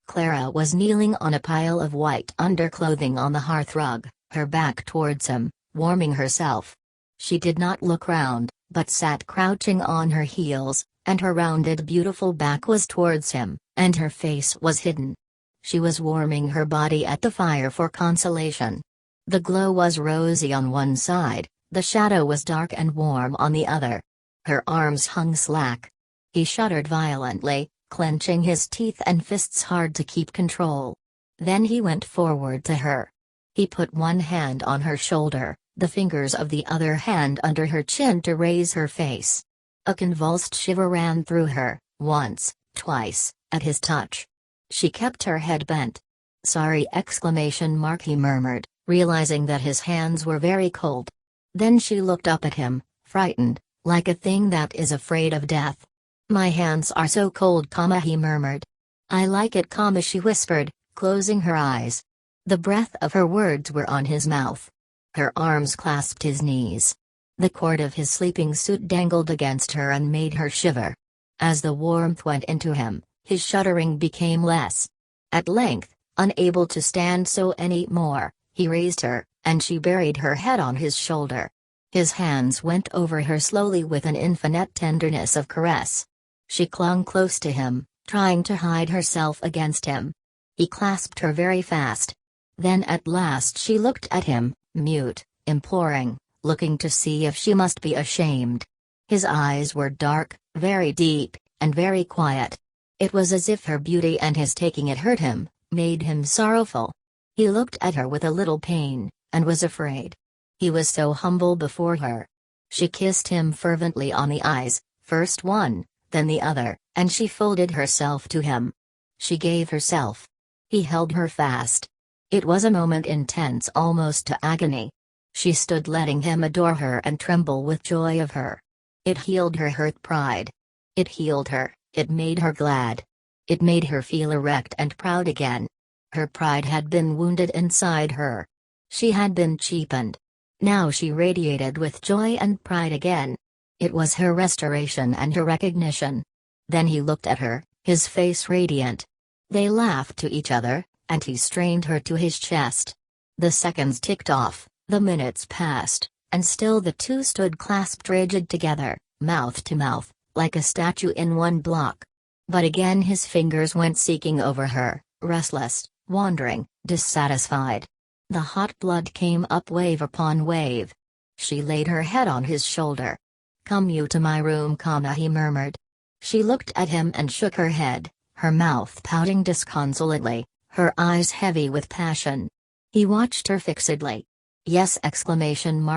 Clara was kneeling on a pile of white underclothing on the hearthrug, her back towards him, warming herself. She did not look round, but sat crouching on her heels, and her rounded beautiful back was towards him, and her face was hidden. She was warming her body at the fire for consolation. The glow was rosy on one side, the shadow was dark and warm on the other. Her arms hung slack. He shuddered violently, clenching his teeth and fists hard to keep control. Then he went forward to her. He put one hand on her shoulder, the fingers of the other hand under her chin to raise her face. A convulsed shiver ran through her, once, twice, at his touch. She kept her head bent. "Sorry!" he murmured, realizing that his hands were very cold. Then she looked up at him, frightened, like a thing that is afraid of death. "My hands are so cold," he murmured. "I like it," she whispered, closing her eyes. The breath of her words were on his mouth. Her arms clasped his knees. The cord of his sleeping suit dangled against her and made her shiver. As the warmth went into him, his shuddering became less. At length, unable to stand so any more, he raised her, and she buried her head on his shoulder. His hands went over her slowly with an infinite tenderness of caress. She clung close to him, trying to hide herself against him. He clasped her very fast. Then at last she looked at him, mute, imploring, looking to see if she must be ashamed. His eyes were dark, very deep, and very quiet. It was as if her beauty and his taking it hurt him, made him sorrowful. He looked at her with a little pain, and was afraid. He was so humble before her. She kissed him fervently on the eyes, first one, then the other, and she folded herself to him. She gave herself. He held her fast. It was a moment intense almost to agony. She stood letting him adore her and tremble with joy of her. It healed her hurt pride. It healed her, it made her glad. It made her feel erect and proud again. Her pride had been wounded inside her. She had been cheapened. Now she radiated with joy and pride again. It was her restoration and her recognition. Then he looked at her, his face radiant. They laughed to each other, and he strained her to his chest. The seconds ticked off, the minutes passed, and still the two stood clasped rigid together, mouth to mouth, like a statue in one block. But again his fingers went seeking over her, restless, wandering, dissatisfied. The hot blood came up wave upon wave. She laid her head on his shoulder. "Come you to my room," he murmured. She looked at him and shook her head, her mouth pouting disconsolately, her eyes heavy with passion. He watched her fixedly. "Yes!"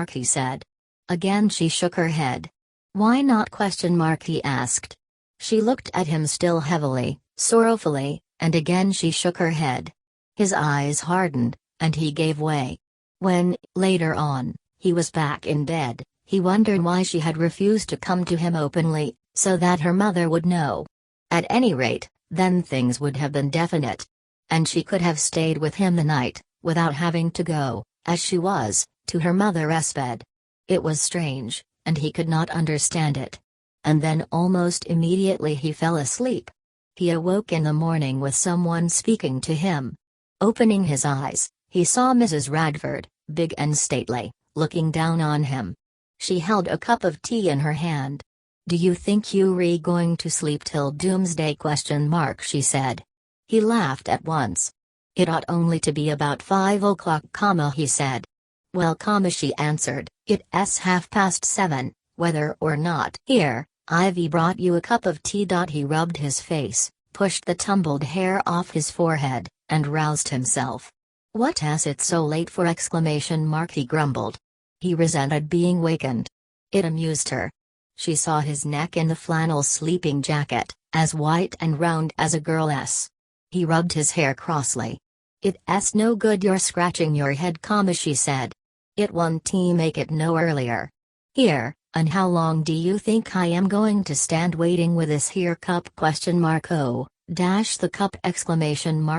he said. Again she shook her head. "Why not?" he asked. She looked at him still heavily, sorrowfully, and again she shook her head. His eyes hardened, and he gave way. When, later on, he was back in bed, he wondered why she had refused to come to him openly, so that her mother would know. At any rate, then things would have been definite. And she could have stayed with him the night, without having to go, as she was, to her mother's bed. It was strange, and he could not understand it. And then almost immediately he fell asleep. He awoke in the morning with someone speaking to him. Opening his eyes, he saw Mrs. Radford, big and stately, looking down on him. She held a cup of tea in her hand. "Do you think you're going to sleep till doomsday?" she said. He laughed at once. "It ought only to be about 5 o'clock, he said. "Well, she answered, it's 7:30, whether or not." "Here, Ivy brought you a cup of tea." He rubbed his face, pushed the tumbled hair off his forehead, and roused himself. "What's it so late for?" he grumbled. He resented being wakened. It amused her. She saw his neck in the flannel sleeping jacket, as white and round as a girl's. He rubbed his hair crossly. "It's no good you're scratching your head, she said. "It won't make it no earlier. Here, and how long do you think I am going to stand waiting with this here cup?" "Oh, dash the cup!"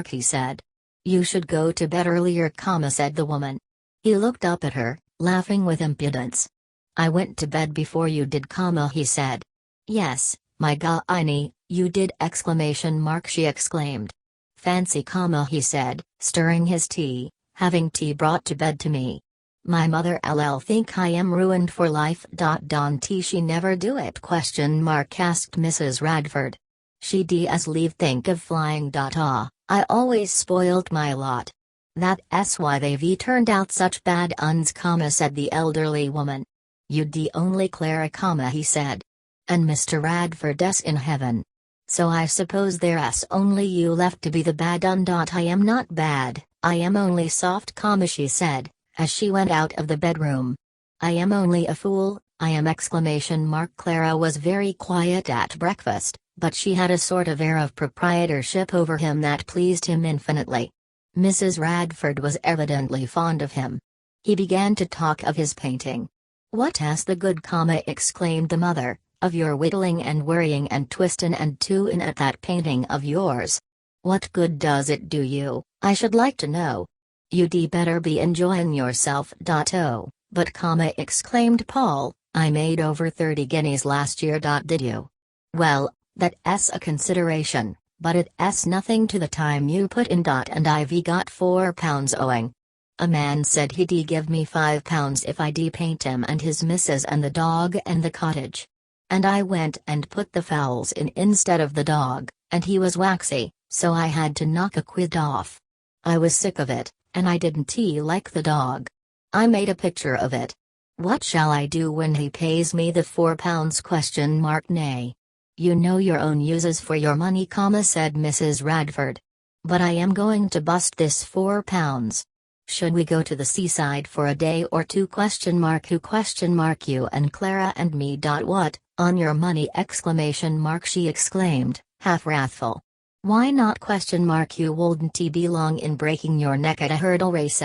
he said. "You should go to bed earlier, said the woman. He looked up at her, laughing with impudence. "I went to bed before you did, he said. "Yes, my guinea, you did!" she exclaimed. "Fancy, he said, stirring his tea, having tea brought to bed to me. My mother ll think I am ruined for life. Don't she never do it?" asked Mrs. Radford. "She does leave think of flying. I always spoilt my lot. That's why they've turned out such bad uns, said the elderly woman. "You only Clara, he said. And Mr. Radford's in heaven. So I suppose there's only you left to be the bad un. I am not bad, I am only soft, she said, as she went out of the bedroom. "I am only a fool, I am!" Clara was very quiet at breakfast, but she had a sort of air of proprietorship over him that pleased him infinitely. Mrs. Radford was evidently fond of him. He began to talk of his painting. "What's the good, exclaimed the mother, "of your whittling and worrying and twistin' and doin' at that painting of yours? What good does it do you, I should like to know? You'd better be enjoyin' yourself. Oh, But exclaimed Paul, I made over 30 guineas last year. Did you? Well, that's a consideration, but it's nothing to the time you put in. And I've got £4 owing. A man said he'd give me £5 if I'd paint him and his missus and the dog and the cottage. And I went and put the fowls in instead of the dog, and he was waxy, so I had to knock a quid off. I was sick of it, and I didn't like the dog. I made a picture of it. What shall I do when he pays me the £4? Nay. You know your own uses for your money, said Mrs. Radford. But I am going to bust this £4. Should we go to the seaside for a day or two? Who? You and Clara and me. What, on your money? She exclaimed, half wrathful. Why not? You wouldn't be long in breaking your neck at a hurdle race!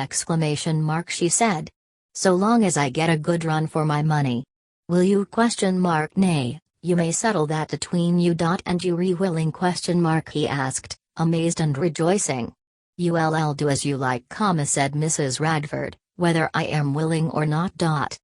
She said. So long as I get a good run for my money. Will you? Nay, you may settle that between you. And you willing? He asked, amazed and rejoicing. You'll do as you like, said Mrs. Radford, whether I am willing or not.